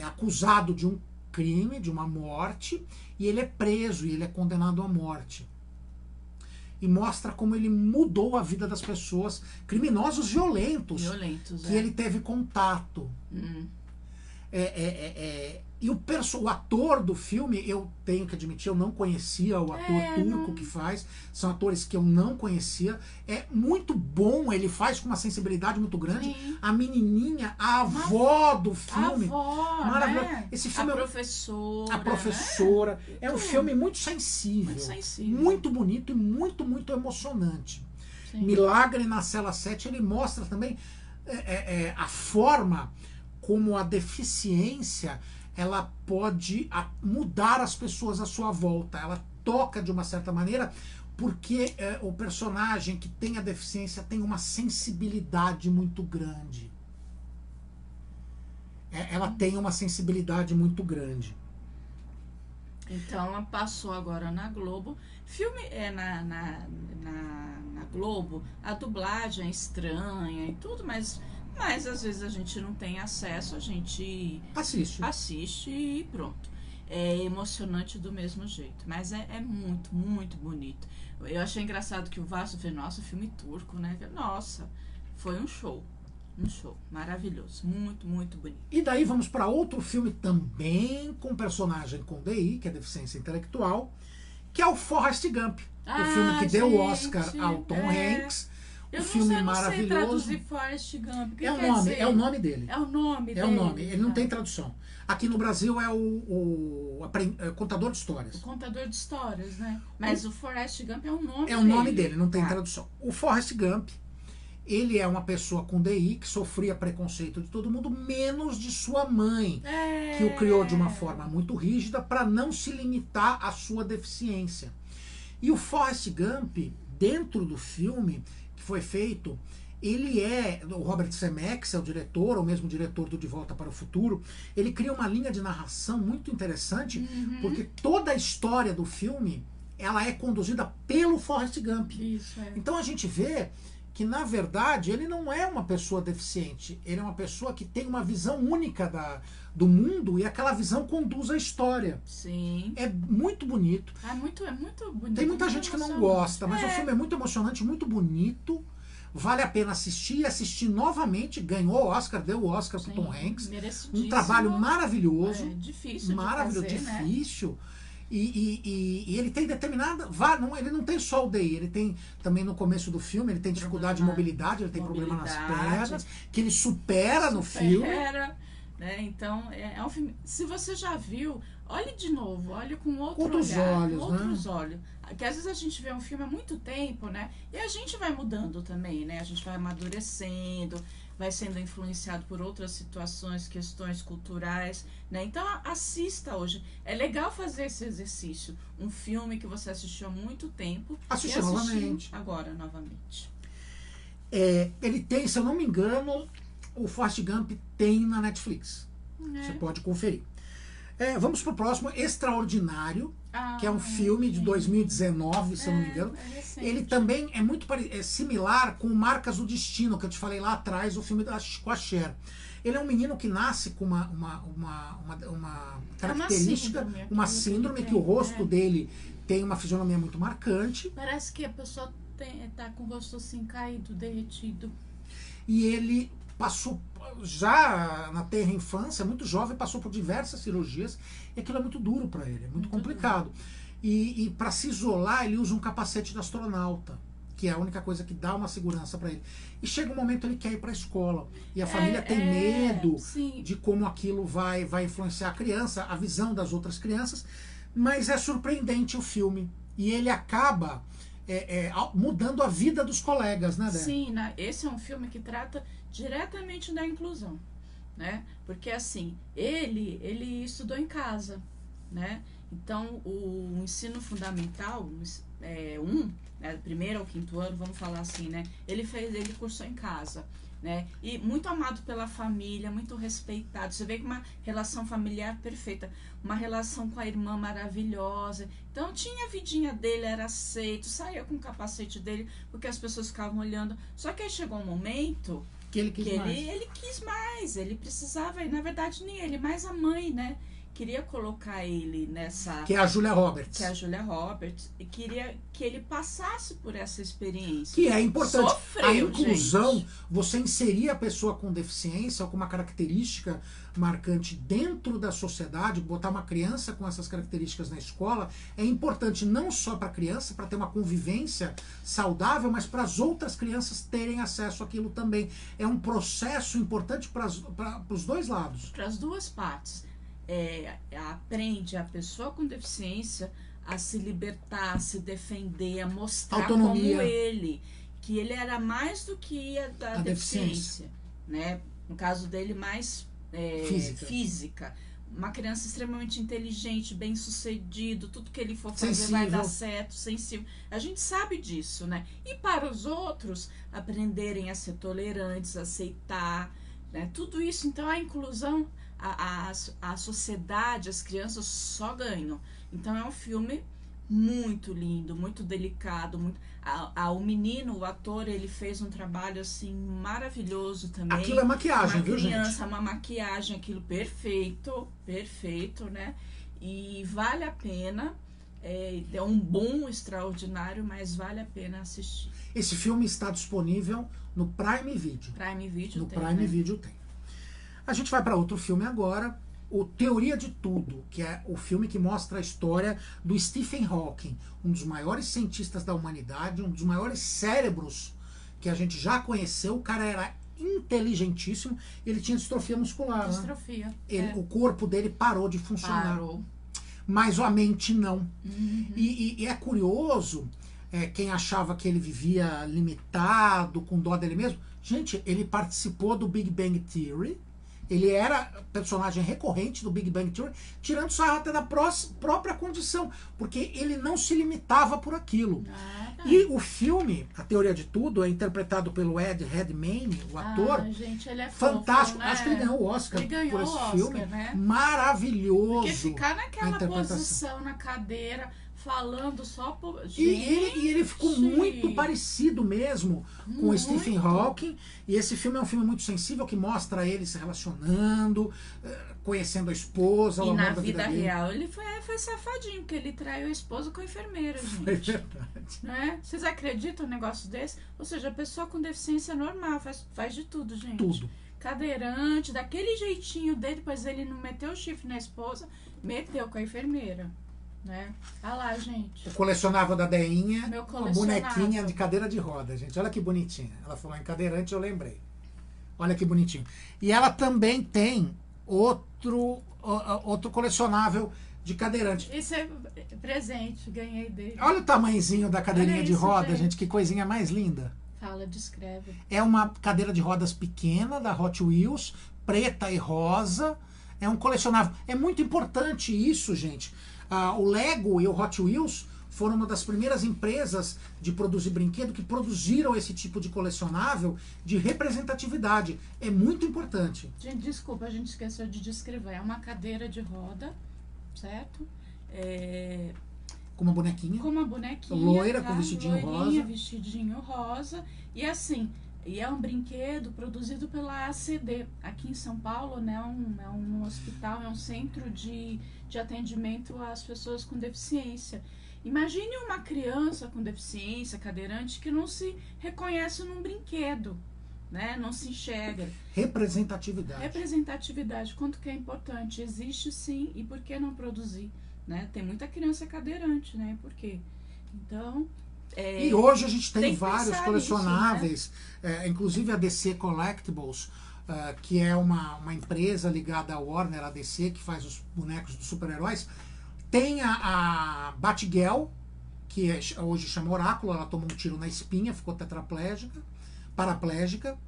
acusado de um crime, de uma morte, e ele é preso, e ele é condenado à morte. e mostra como ele mudou a vida das pessoas, criminosos violentos, que ele teve contato. E o ator do filme, eu tenho que admitir, eu não conhecia o ator turco que faz, são atores que eu não conhecia, é muito bom, ele faz com uma sensibilidade muito grande. Sim. A menininha, a avó do filme, maravilhoso. Né? Esse filme a professora, né? É um filme muito sensível, muito bonito e muito, muito emocionante. Sim. Milagre na Cela 7, ele mostra também a forma como a deficiência ela pode mudar as pessoas à sua volta. Ela toca de uma certa maneira porque o personagem que tem a deficiência tem uma sensibilidade muito grande. Ela tem uma sensibilidade muito grande. Então, passou agora na Globo. Filme na Globo, a dublagem é estranha e tudo, mas às vezes a gente não tem acesso, a gente assiste e pronto. É emocionante do mesmo jeito, mas é muito, muito bonito. Eu achei engraçado que o Vasco fez, nossa, filme turco, né? Nossa, foi um show maravilhoso, muito, muito bonito. E daí vamos para outro filme também com personagem com DI, que é deficiência intelectual, que é o Forrest Gump, o filme que deu o Oscar ao Tom Hanks. Eu filme não maravilhoso. sei traduzir Forrest Gump. É o nome dele. É o nome dele. É o nome. Ele não tem tradução. Aqui no Brasil é o Contador de Histórias. O Contador de Histórias, né? Mas o Forrest Gump é o nome dele. É o nome dele, não tem tradução. O Forrest Gump, ele é uma pessoa com DI que sofria preconceito de todo mundo, menos de sua mãe, que o criou de uma forma muito rígida para não se limitar à sua deficiência. E o Forrest Gump, dentro do filme que foi feito, ele o Robert Zemeckis é o diretor, o mesmo diretor do De Volta para o Futuro, ele cria uma linha de narração muito interessante, porque toda a história do filme, ela é conduzida pelo Forrest Gump. Então a gente vê que, na verdade, ele não é uma pessoa deficiente, ele é uma pessoa que tem uma visão única do mundo e aquela visão conduz a história. Sim. É muito bonito. É muito bonito. Tem muita gente que não gosta, mas o filme é muito emocionante, muito bonito. Vale a pena assistir novamente. Ganhou o Oscar, deu o Oscar pro Tom Hanks. Um trabalho maravilhoso. Difícil maravilhoso, de fazer, difícil. Né? E ele tem determinada. Ele não tem só o DI, ele tem também no começo do filme, ele tem dificuldade de mobilidade, ele tem problema nas pernas, que ele supera no filme. Né? Então, é um filme. Se você já viu, olhe de novo, olhe com outros olhos. Que às vezes a gente vê um filme há muito tempo, né? E a gente vai mudando também, né? A gente vai amadurecendo, vai sendo influenciado por outras situações, questões culturais, né? Então assista hoje. É legal fazer esse exercício. Um filme que você assistiu há muito tempo. Assistir novamente. Agora, novamente. Ele tem, se eu não me engano, o Forrest Gump tem na Netflix. Você pode conferir. Vamos pro próximo, Extraordinário, que é um filme de 2019, se eu não me engano. Ele também é muito similar com Marcas do Destino, que eu te falei lá atrás, o filme com a Cher. Ele é um menino que nasce com uma característica, uma síndrome que o rosto dele tem uma fisionomia muito marcante. Parece que a pessoa tá com o rosto assim caído, derretido. E ele passou, já na tenra infância, muito jovem, passou por diversas cirurgias, e aquilo é muito duro para ele, é muito complicado. E para se isolar, ele usa um capacete de astronauta, que é a única coisa que dá uma segurança para ele. E chega um momento ele quer ir para a escola, e a família tem medo de como aquilo vai influenciar a criança, a visão das outras crianças, mas é surpreendente o filme, e ele acaba mudando a vida dos colegas, né, Dé? Sim, esse é um filme que trata diretamente da inclusão, né? Porque assim, ele estudou em casa, né? Então o ensino fundamental, né, primeiro ao quinto ano, vamos falar assim, né? Ele cursou em casa, né? E muito amado pela família, muito respeitado. Você vê que uma relação familiar perfeita, uma relação com a irmã maravilhosa. Então tinha a vidinha dele, era aceito, saía com o capacete dele, porque as pessoas ficavam olhando. Só que aí chegou um momento que ele quis mais. Ele quis mais, ele precisava, e na verdade nem ele, mais a mãe, né? queria colocar ele nessa... Que é a Julia Roberts. Que é a Julia Roberts. E queria que ele passasse por essa experiência. Que é importante. Sofreu, a inclusão, gente. você inserir a pessoa com deficiência ou com uma característica marcante dentro da sociedade, botar uma criança com essas características na escola, é importante não só para a criança, para ter uma convivência saudável, mas para as outras crianças terem acesso àquilo também. É um processo importante para os dois lados. Para as duas partes. Aprende a pessoa com deficiência a se libertar, a se defender, a mostrar autonomia, como ele, que ele era mais do que a deficiência, né? No caso dele, mais física. Uma criança extremamente inteligente, bem-sucedido, tudo que ele for fazer sensível. vai dar certo, sensível. A gente sabe disso, né? E para os outros, aprenderem a ser tolerantes, aceitar, né? Tudo isso. Então, a inclusão, a sociedade, as crianças só ganham. Então, é um filme muito lindo, muito delicado. O menino, o ator, ele fez um trabalho assim maravilhoso também. Aquilo é maquiagem, viu, gente? Uma criança, uma maquiagem, aquilo perfeito, né? E vale a pena. É um boom extraordinário, mas vale a pena assistir. Esse filme está disponível no Prime Video. Prime Video no tem, Prime né? Video tem. A gente vai para outro filme agora, o Teoria de Tudo, que é o filme que mostra a história do Stephen Hawking, um dos maiores cientistas da humanidade, um dos maiores cérebros que a gente já conheceu. O cara era inteligentíssimo, ele tinha distrofia muscular. Distrofia. Né? O corpo dele parou de funcionar. Parou. Mas a mente não. Uhum. E é curioso, quem achava que ele vivia limitado, com dó dele mesmo. Gente, ele participou do Big Bang Theory. Ele era personagem recorrente do Big Bang Theory, tirando sarro até da própria condição, porque ele não se limitava por aquilo. E o filme, A Teoria de Tudo, é interpretado pelo Ed Redmayne, o ator. Gente, ele é fantástico. Fofo, né? Acho que ele ganhou o Oscar por esse Oscar, filme. né? Maravilhoso. Porque ficar naquela posição, na cadeira, falando só por... E ele ficou muito parecido mesmo com o Stephen Hawking. E esse filme é um filme muito sensível, que mostra ele se relacionando, conhecendo a esposa, e na da vida dele. real ele foi safadinho, porque ele traiu a esposa com a enfermeira, gente. É verdade. Né? Vocês acreditam num negócio desse? Ou seja, a pessoa com deficiência normal faz de tudo, gente. Tudo. Cadeirante, daquele jeitinho dele, pois ele não meteu o chifre na esposa, meteu com a enfermeira. Né? Olha lá, gente. O colecionável da Deinha, Meu uma bonequinha de cadeira de roda, gente. Olha que bonitinha. Ela falou em cadeirante, eu lembrei. Olha que bonitinho. E ela também tem outro colecionável de cadeirante. Isso é presente, ganhei dele. Olha o tamanhozinho da cadeirinha de isso, roda, gente. Que coisinha mais linda. Fala, descreve. É uma cadeira de rodas pequena da Hot Wheels, preta e rosa. É um colecionável. É muito importante isso, gente. O Lego e o Hot Wheels foram uma das primeiras empresas de produzir brinquedo que produziram esse tipo de colecionável de representatividade. É muito importante. Gente, desculpa, a gente esqueceu de descrever. É uma cadeira de roda, certo? Com uma bonequinha. Com uma bonequinha. Loira, com vestidinho rosa. Vestidinho rosa. E assim, é um brinquedo produzido pela ACD. Aqui em São Paulo, né, é um hospital, é um centro de atendimento às pessoas com deficiência. Imagine uma criança com deficiência, cadeirante, que não se reconhece num brinquedo, né? Não se enxerga. Representatividade. Representatividade, quanto que é importante. Existe sim, e por que não produzir? Né? Tem muita criança cadeirante, né? Por quê? Então... E hoje a gente tem vários Nisso, colecionáveis, né? Inclusive a DC Collectibles, que é uma empresa ligada à Warner, a DC, que faz os bonecos dos super-heróis. Tem a Batgirl, que hoje chama Oráculo. Ela tomou um tiro na espinha, ficou paraplégica.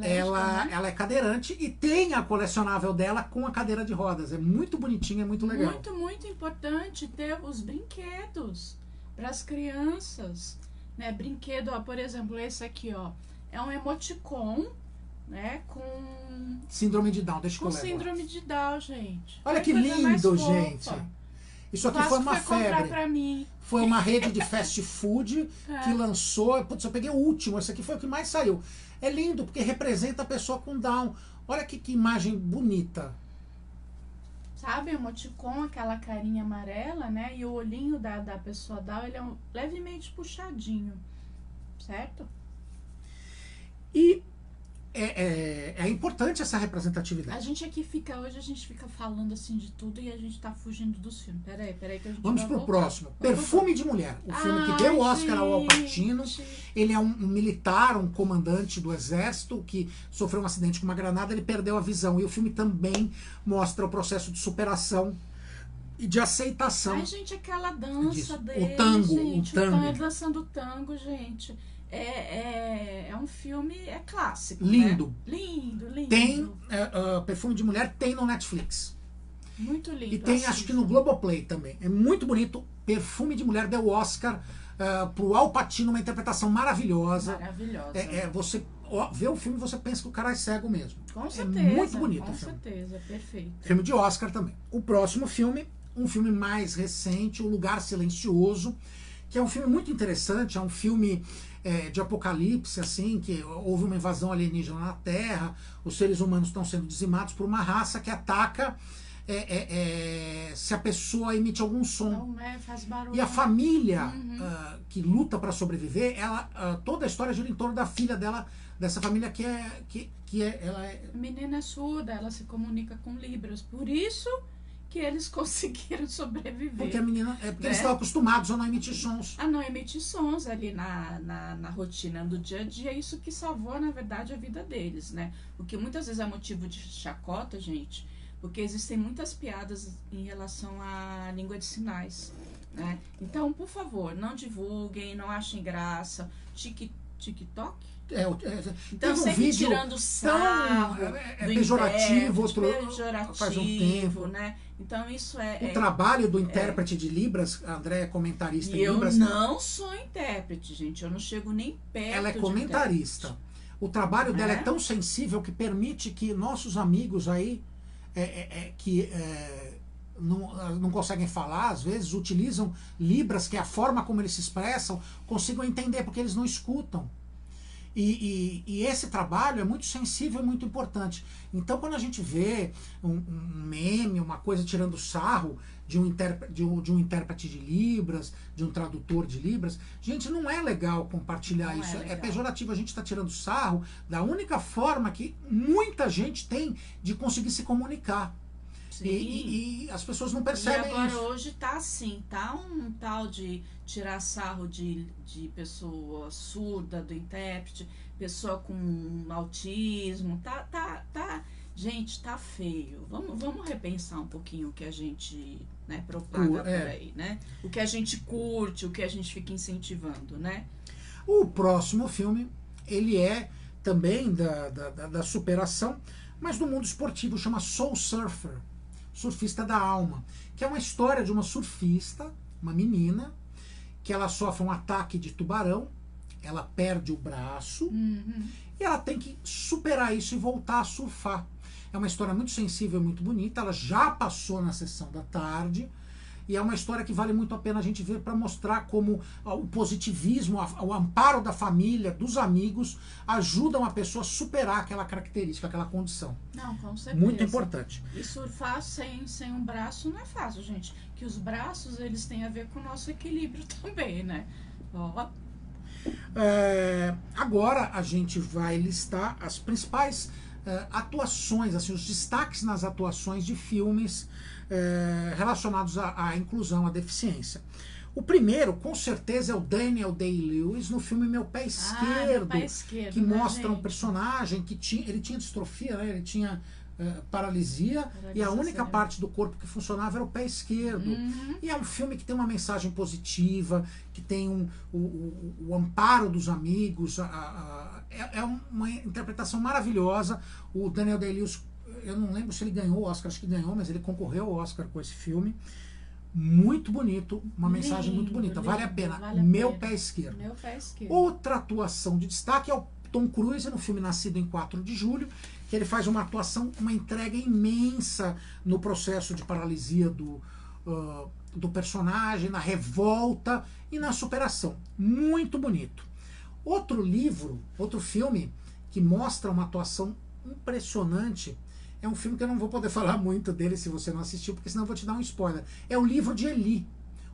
Ela é cadeirante e tem a colecionável dela com a cadeira de rodas. É muito bonitinha, é muito legal. Muito, muito importante ter os brinquedos para as crianças, né? Brinquedo, ó, por exemplo, esse aqui, ó, é um emoticon, né? Com síndrome de Down, deixa eu com síndrome de Down, gente. Olha que lindo, gente. Isso aqui foi uma febre. Pra mim. Foi uma rede de fast food que lançou. Putz, eu peguei o último. Esse aqui foi o que mais saiu. É lindo porque representa a pessoa com Down. Olha que imagem bonita. Sabe, emoticon, aquela carinha amarela, né? E o olhinho da pessoa Down, ele é levemente puxadinho, certo? E é importante essa A representatividade. gente aqui fica, hoje a gente fica falando assim de tudo e a gente tá fugindo dos filmes. Peraí que a gente Vamos vai pro voltar. próximo. Perfume de Mulher. O filme que Ai, deu o Oscar ao Al Pacino. gente. Ele é um militar, um comandante do exército que sofreu um acidente com uma granada, ele perdeu a visão. E o filme também mostra o processo de superação e de aceitação. Ai, gente, aquela dança disso. dele, O tango, gente, o tango. dançando tango, gente. É um filme, é clássico, Lindo. né? Lindo. Tem Perfume de Mulher, tem no Netflix. Muito lindo. E tem, acho que no Globoplay também. É muito bonito. Perfume de Mulher deu Oscar pro Al Pacino, uma interpretação maravilhosa. Maravilhosa. Você vê o filme e você pensa que o cara é cego mesmo. Com certeza. É muito bonito com o filme. certeza, perfeito. Filme de Oscar também. O próximo filme, um filme mais recente, O Lugar Silencioso, que é um filme muito interessante, é um filme de apocalipse, assim, que houve uma invasão alienígena na Terra, os seres humanos estão sendo dizimados por uma raça que ataca se a pessoa emite algum som. Não, faz barulho. E a família que luta para sobreviver, toda a história gira em torno da filha dela, dessa família ela é... A menina é surda, ela se comunica com Libras, por isso que eles conseguiram sobreviver. Porque a menina, porque eles estão acostumados a não emitir sons. A não emitir sons ali na rotina do dia a dia, é isso que salvou, na verdade, a vida deles, né? O que muitas vezes é motivo de chacota, gente, porque existem muitas piadas em relação à língua de sinais, né? Então, por favor, não divulguem, não achem graça. TikTok? Teve Então, um sempre vídeo tirando sarro tão do pejorativo, intérprete, faz um tempo. né? Então, isso O trabalho do intérprete de Libras, a André é comentarista E em eu Libras. não sou intérprete, gente. Eu não chego nem perto. Ela é de comentarista. intérprete. O trabalho dela é tão sensível que permite que nossos amigos aí não conseguem falar, às vezes utilizam Libras, que é a forma como eles se expressam, consigam entender, porque eles não escutam. E esse trabalho é muito sensível e muito importante. Então, quando a gente vê um meme, uma coisa tirando sarro de um intérprete de Libras, de um tradutor de Libras, gente, não é legal compartilhar isso. É pejorativo. A gente está tirando sarro da única forma que muita gente tem de conseguir se comunicar. E as pessoas não percebem e agora, isso. Hoje tá assim, tá um tal de tirar sarro de pessoa surda, do intérprete, pessoa com autismo, gente, tá feio. Vamos repensar um pouquinho o que a gente, né, propaga por aí, né? O que a gente curte, o que a gente fica incentivando, né? O próximo filme, ele é também da superação, mas do mundo esportivo, chama Soul Surfer, Surfista da Alma, que é uma história de uma surfista, uma menina, que ela sofre um ataque de tubarão, ela perde o braço e ela tem que superar isso e voltar a surfar. É uma história muito sensível, muito bonita, ela já passou na sessão da tarde, e é uma história que vale muito a pena a gente ver para mostrar como o positivismo, o amparo da família, dos amigos, ajudam a pessoa a superar aquela característica, aquela condição. Não, com certeza. Muito importante. E surfar sem um braço não é fácil, gente. Que os braços, eles têm a ver com o nosso equilíbrio também, né? Agora a gente vai listar as principais atuações, assim, os destaques nas atuações de filmes relacionados à inclusão, à deficiência. O primeiro, com certeza, é o Daniel Day-Lewis no filme Meu Pé Esquerdo, que mostra um personagem que ele tinha distrofia, né? Ele tinha paralisia e a única parte do corpo que funcionava era o pé esquerdo. E é um filme que tem uma mensagem positiva, que tem o amparo dos amigos, é uma interpretação maravilhosa. O Daniel Day-Lewis, eu não lembro se ele ganhou o Oscar, acho que ganhou, mas ele concorreu ao Oscar com esse filme. Muito bonito, uma mensagem muito bonita, vale a pena. Meu Pé Esquerdo. Meu Pé Esquerdo. Outra atuação de destaque é o Tom Cruise no filme Nascido em 4 de Julho, que ele faz uma atuação, uma entrega imensa no processo de paralisia do personagem, na revolta e na superação. Muito bonito. Outro filme que mostra uma atuação impressionante é um filme que eu não vou poder falar muito dele se você não assistiu, porque senão eu vou te dar um spoiler. É o Livro de Eli.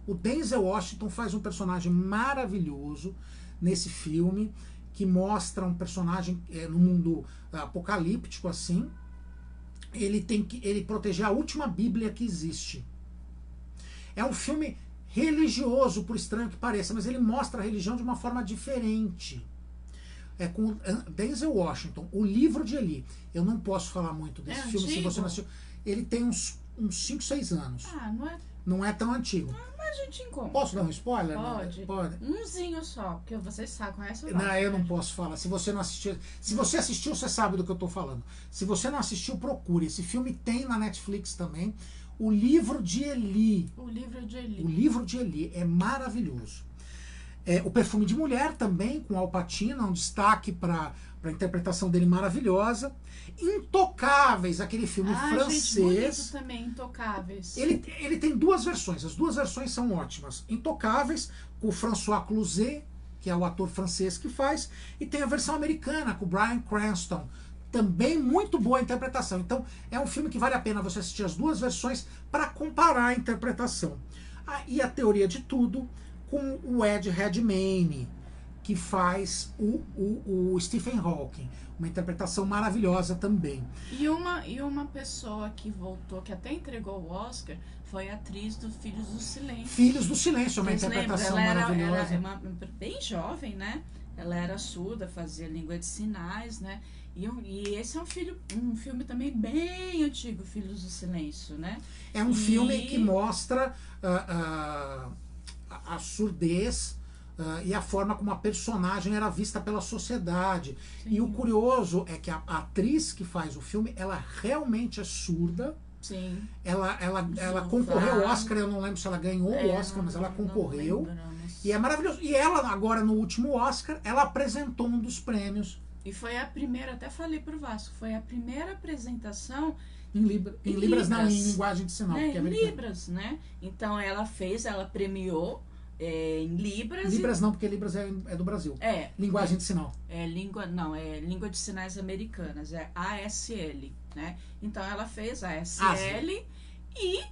O Denzel Washington faz um personagem maravilhoso nesse filme, que mostra um personagem no mundo apocalíptico, assim. Ele tem que proteger a última Bíblia que existe. É um filme religioso, por estranho que pareça, mas ele mostra a religião de uma forma diferente. É com Denzel Washington, O Livro de Eli. Eu não posso falar muito desse filme antigo? se você não assistiu. Ele tem uns 5, 6 anos. Ah, não é? Não é tão antigo. Mas a gente encontra. Posso dar um spoiler? Pode. Pode. Umzinho só, porque vocês sabem, conhece o Não, eu não posso falar. Se você não assistiu, se você assistiu, você sabe do que eu estou falando. Se você não assistiu, procure. Esse filme tem na Netflix também. O Livro de Eli. O Livro de Eli. O Livro de Eli é maravilhoso. O Perfume de Mulher também, com Al Pacino, um destaque para a interpretação dele maravilhosa. Intocáveis, aquele filme francês. Gente, bonito também, Intocáveis. Ele tem 2 versões, as 2 versões são ótimas. Intocáveis, com o François Cluzet, que é o ator francês que faz, e tem a versão americana, com o Bryan Cranston. Também muito boa a interpretação. Então, é um filme que vale a pena você assistir as 2 versões para comparar a interpretação. E a teoria de tudo, com o Ed Redmayne, que faz o Stephen Hawking. Uma interpretação maravilhosa também. E uma pessoa que voltou, que até entregou o Oscar, foi a atriz do Filhos do Silêncio. Filhos do Silêncio, uma Vocês interpretação lembram? maravilhosa. Ela é bem jovem, né? Ela era surda, fazia língua de sinais, né? E esse é um filme também bem antigo, Filhos do Silêncio, né? É um filme que mostra a surdez e a forma como a personagem era vista pela sociedade. Sim. E o curioso é que a atriz que faz o filme, ela realmente é surda. Sim. Ela concorreu ao Oscar, eu não lembro se ela ganhou o Oscar, mas ela concorreu. E é maravilhoso. E ela, agora no último Oscar, ela apresentou um dos prêmios. E foi a primeira, até falei pro Vasco, foi a primeira apresentação em Libras não, em linguagem de sinal. Né? Porque é em Libras, né? Então ela premiou em Libras. Libras não, porque Libras é do Brasil. Linguagem de sinal. É língua de sinais americanas, é ASL, né? Então ela fez a ASL e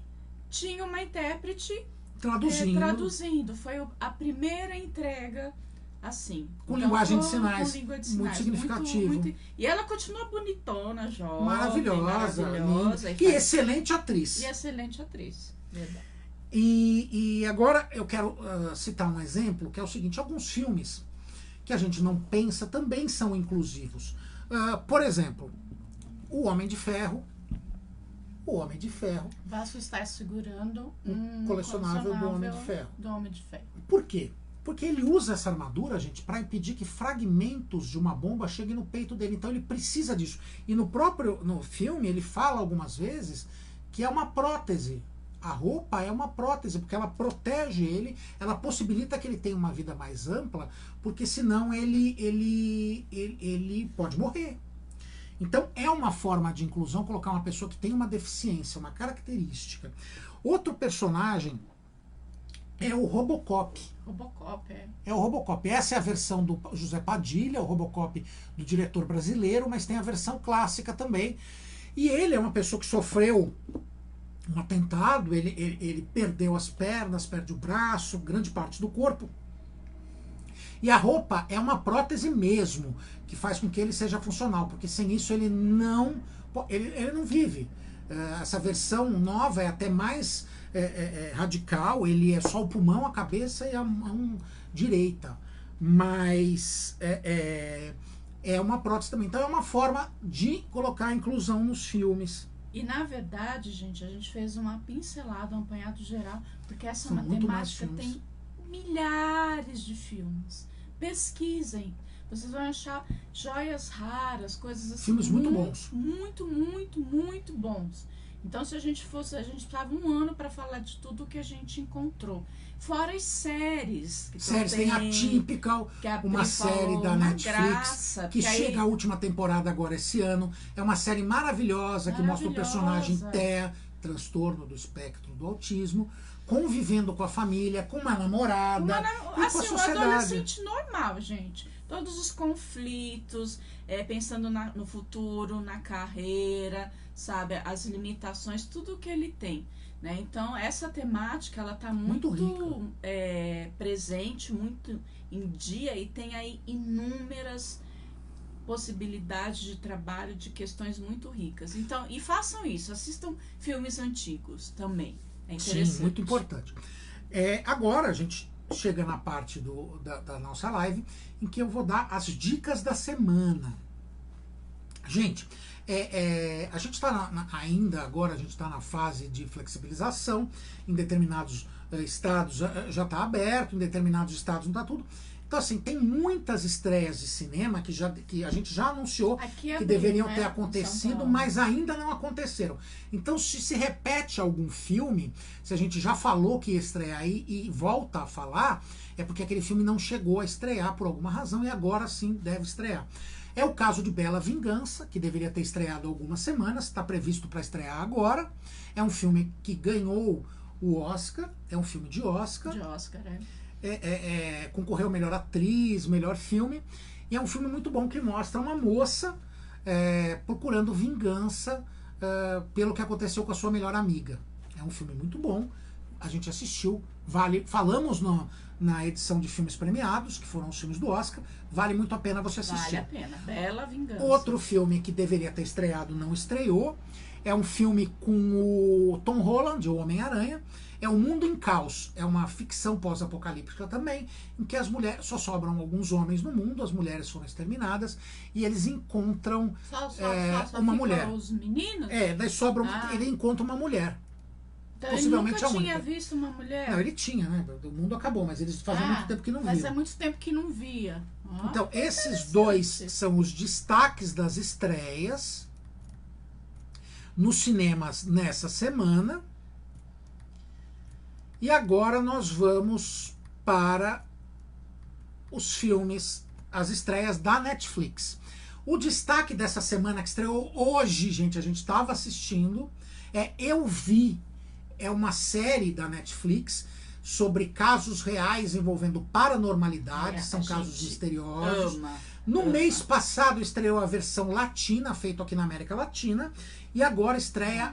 tinha uma intérprete traduzindo. Foi a primeira entrega assim. Com linguagem de sinais. Muito significativo. E ela continua bonitona, jovem. Maravilhosa. E excelente atriz. Verdade. E agora eu quero citar um exemplo, que é o seguinte: alguns filmes que a gente não pensa também são inclusivos. Por exemplo, O Homem de Ferro. Vasco está segurando um colecionável do Homem de Ferro. Por quê? Porque ele usa essa armadura, gente, para impedir que fragmentos de uma bomba cheguem no peito dele. Então ele precisa disso. E no filme ele fala algumas vezes que é uma prótese. A roupa é uma prótese, porque ela protege ele, ela possibilita que ele tenha uma vida mais ampla, porque senão ele pode morrer. Então é uma forma de inclusão colocar uma pessoa que tem uma deficiência, uma característica. Outro personagem é o Robocop. É o Robocop. Essa é a versão do José Padilha, o Robocop do diretor brasileiro, mas tem a versão clássica também. E ele é uma pessoa que sofreu um atentado, ele perdeu as pernas, perde o braço, grande parte do corpo. E a roupa é uma prótese mesmo, que faz com que ele seja funcional, porque sem isso ele não vive. Essa versão nova é até mais radical, ele é só o pulmão, a cabeça e a mão direita. Mas é uma prótese também. Então é uma forma de colocar a inclusão nos filmes. E na verdade, gente, a gente fez uma pincelada, um apanhado geral, porque essa São matemática tem milhares de filmes. Pesquisem. Vocês vão achar joias raras, coisas assim. Filmes muito bons. Muito bons. Então, se a gente precisava um ano para falar de tudo que a gente encontrou. Fora as séries. Tem a Typical, uma série da Netflix, que chega a última temporada agora esse ano. É uma série maravilhosa que mostra o personagem transtorno do espectro do autismo, convivendo com a família, com uma namorada, e com a assim, um sociedade. adolescente normal, gente. Todos os conflitos, pensando no futuro, na carreira, sabe? As limitações, tudo que ele tem. Né? Então, essa temática, ela está muito presente, muito em dia, e tem aí inúmeras possibilidades de trabalho, de questões muito ricas. Então, e façam isso, assistam filmes antigos também. É interessante. Sim, muito importante. Agora a gente chega na parte da nossa live em que eu vou dar as dicas da semana. Gente, a gente está ainda agora, a gente está na fase de flexibilização. Em determinados estados já está aberto, em determinados estados não está tudo. Então, assim, tem muitas estreias de cinema que a gente já anunciou que deveriam ter acontecido, mas ainda não aconteceram. Então, se repete algum filme, se a gente já falou que ia estrear aí e volta a falar, é porque aquele filme não chegou a estrear por alguma razão e agora sim deve estrear. É o caso de Bela Vingança, que deveria ter estreado há algumas semanas, está previsto para estrear agora. É um filme que ganhou o Oscar, é um filme de Oscar. De Oscar, concorreu melhor atriz, melhor filme, e é um filme muito bom que mostra uma moça procurando vingança pelo que aconteceu com a sua melhor amiga. É um filme muito bom, a gente assistiu, falamos na edição de filmes premiados, que foram os filmes do Oscar, vale muito a pena você assistir. Vale a pena, Bela Vingança. Outro filme que deveria ter estreado não estreou, é um filme com o Tom Holland, o Homem-Aranha. É O Mundo em Caos, é uma ficção pós-apocalíptica também, em que as mulheres, só sobram alguns homens no mundo, as mulheres foram exterminadas, e eles encontram só uma mulher. Os meninos? Daí sobram, ele encontra uma mulher. Então Possivelmente ele nunca a tinha única. visto uma mulher? Não, ele tinha, né? O mundo acabou, mas eles fazem muito tempo que não viam. Mas é muito tempo que não via. Então, esses dois são os destaques das estreias nos cinemas nessa semana. E agora nós vamos para os filmes, as estreias da Netflix. O destaque dessa semana que estreou hoje, gente, a gente estava assistindo, Eu Vi. É uma série da Netflix sobre casos reais envolvendo paranormalidade, são casos misteriosos. No mês passado estreou a versão latina, feita aqui na América Latina, e agora estreia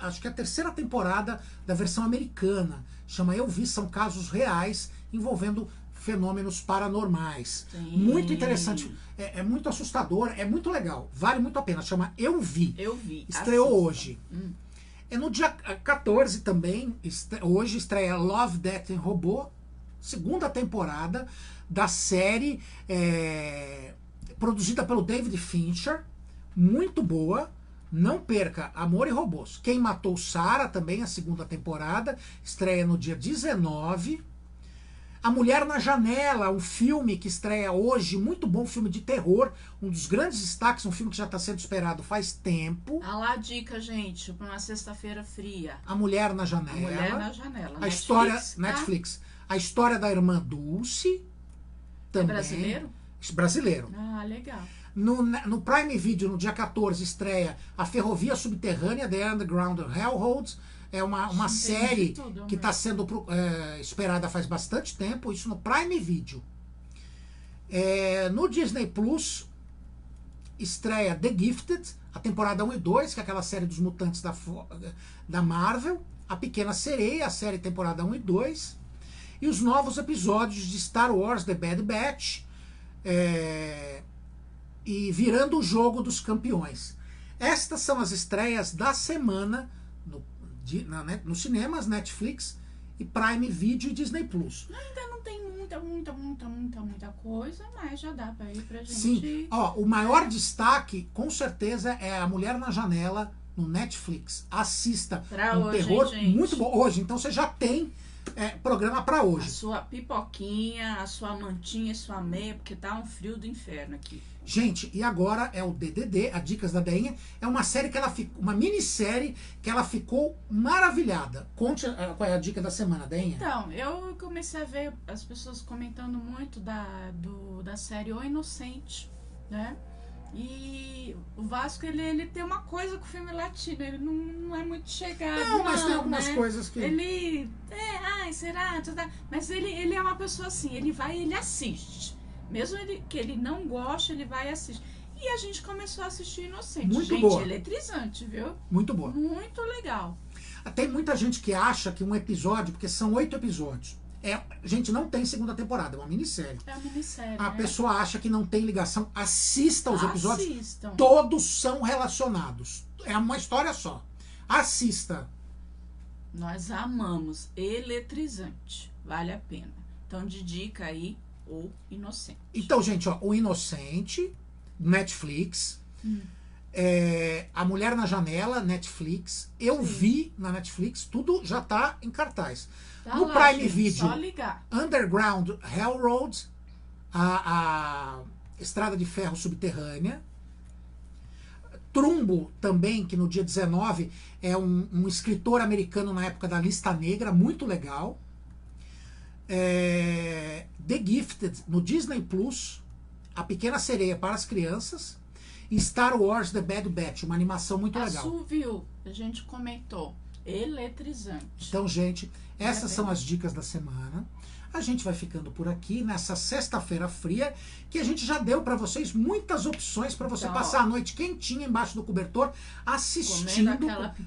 acho que a terceira temporada da versão americana. Chama Eu Vi, são casos reais envolvendo fenômenos paranormais. Sim. Muito interessante, é muito assustador, é muito legal, vale muito a pena. Chama Eu Vi. Eu Vi. Estreou hoje. No dia 14 também, hoje estreia Love, Death and Robot, segunda temporada da série produzida pelo David Fincher, muito boa. Não perca, Amor e Robôs. Quem Matou Sarah também, a segunda temporada, estreia no dia 19. A Mulher na Janela, um filme que estreia hoje, muito bom, filme de terror, um dos grandes destaques, um filme que já está sendo esperado faz tempo. Lá a dica, gente, para uma sexta-feira fria. A Mulher na Janela. A Mulher na Janela. A história, Netflix. A história da irmã Dulce. Também. É brasileiro? Brasileiro. Legal. No Prime Video, no dia 14, estreia A Ferrovia Subterrânea, The Underground Railroads. É uma série que está sendo esperada faz bastante tempo, isso no Prime Video. No Disney Plus, estreia The Gifted, a temporada 1 e 2, que é aquela série dos mutantes da Marvel. A Pequena Sereia, a série temporada 1 e 2. E os novos episódios de Star Wars The Bad Batch. E Virando o Jogo dos Campeões. Estas são as estreias da semana nos cinemas, Netflix e Prime Video e Disney Plus. Ainda não tem muita coisa, mas já dá pra ir pra gente. Sim, o maior destaque com certeza é A Mulher na Janela no Netflix. Assista, terror muito bom hoje, então você já tem programa pra hoje. A sua pipoquinha, a sua mantinha, a sua meia, porque tá um frio do inferno aqui. Gente, e agora é o DDD, a Dicas da Deinha. É uma série uma minissérie que ela ficou maravilhada. Conte qual é a dica da semana, Deinha. Então, eu comecei a ver as pessoas comentando muito da série O Inocente, né? E o Vasco, ele tem uma coisa com o filme latino, ele não é muito chegado. Não, mas tem algumas né? coisas que... Ele, ai, será? Mas ele é uma pessoa assim, ele vai e ele assiste. Mesmo que ele não goste, ele vai e assiste. E a gente começou a assistir Inocente. Muito gente, boa. Eletrizante, viu? Muito boa. Muito legal. Tem muita gente que acha que um episódio, porque são 8 episódios, gente, não tem segunda temporada, é uma minissérie. É uma minissérie. A pessoa acha que não tem ligação. Assista os episódios. Assistam. Todos são relacionados. É uma história só. Assista. Nós amamos. Eletrizante. Vale a pena. Então, de dica aí, o Inocente. Então, gente, ó, o Inocente, Netflix. A Mulher na Janela, Netflix. Eu vi na Netflix, tudo já tá em cartaz. Tá No lá, Prime gente, Video, só ligar. Underground Railroad, a estrada de ferro subterrânea. Trumbo também, que no dia 19 é um escritor americano na época da Lista Negra, muito legal. The Gifted, no Disney Plus, A Pequena Sereia para as Crianças. E Star Wars The Bad Batch, uma animação muito legal. Viu? A gente comentou. Eletrizante. Então, gente, essas são as dicas da semana. A gente vai ficando por aqui nessa sexta-feira fria, que a gente já deu para vocês muitas opções para você passar a noite quentinha embaixo do cobertor, assistindo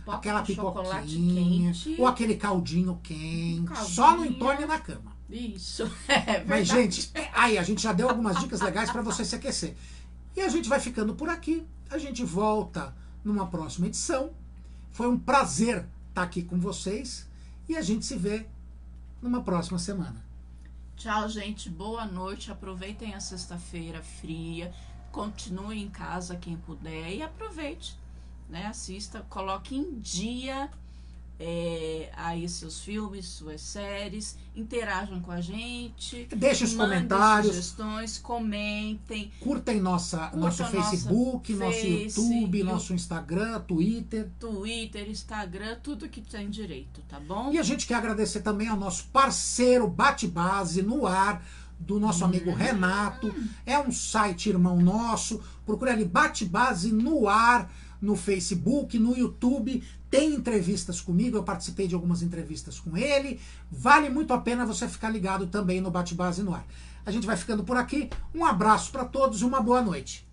aquela pipoquinha, ou aquele caldinho quente, só no entorno e na cama. Isso, é verdade. Mas, gente, aí a gente já deu algumas dicas legais para você se aquecer. E a gente vai ficando por aqui. A gente volta numa próxima edição. Foi um prazer estar aqui com vocês. E a gente se vê numa próxima semana. Tchau, gente. Boa noite. Aproveitem a sexta-feira fria. Continue em casa quem puder. E aproveite, né? Assista, coloque em dia aí seus filmes, suas séries, interajam com a gente, deixem os comentários, sugestões, comentem, curtem nosso Facebook, nosso YouTube, nosso Instagram, Twitter, Instagram, tudo que tem direito, tá bom? E a gente quer agradecer também ao nosso parceiro Bate-Base no ar, do nosso amigo Renato. É um site irmão nosso. Procure ali Bate-Base no ar, no Facebook, no YouTube. Tem entrevistas comigo, eu participei de algumas entrevistas com ele. Vale muito a pena você ficar ligado também no Bate-Base no ar. A gente vai ficando por aqui. Um abraço para todos e uma boa noite.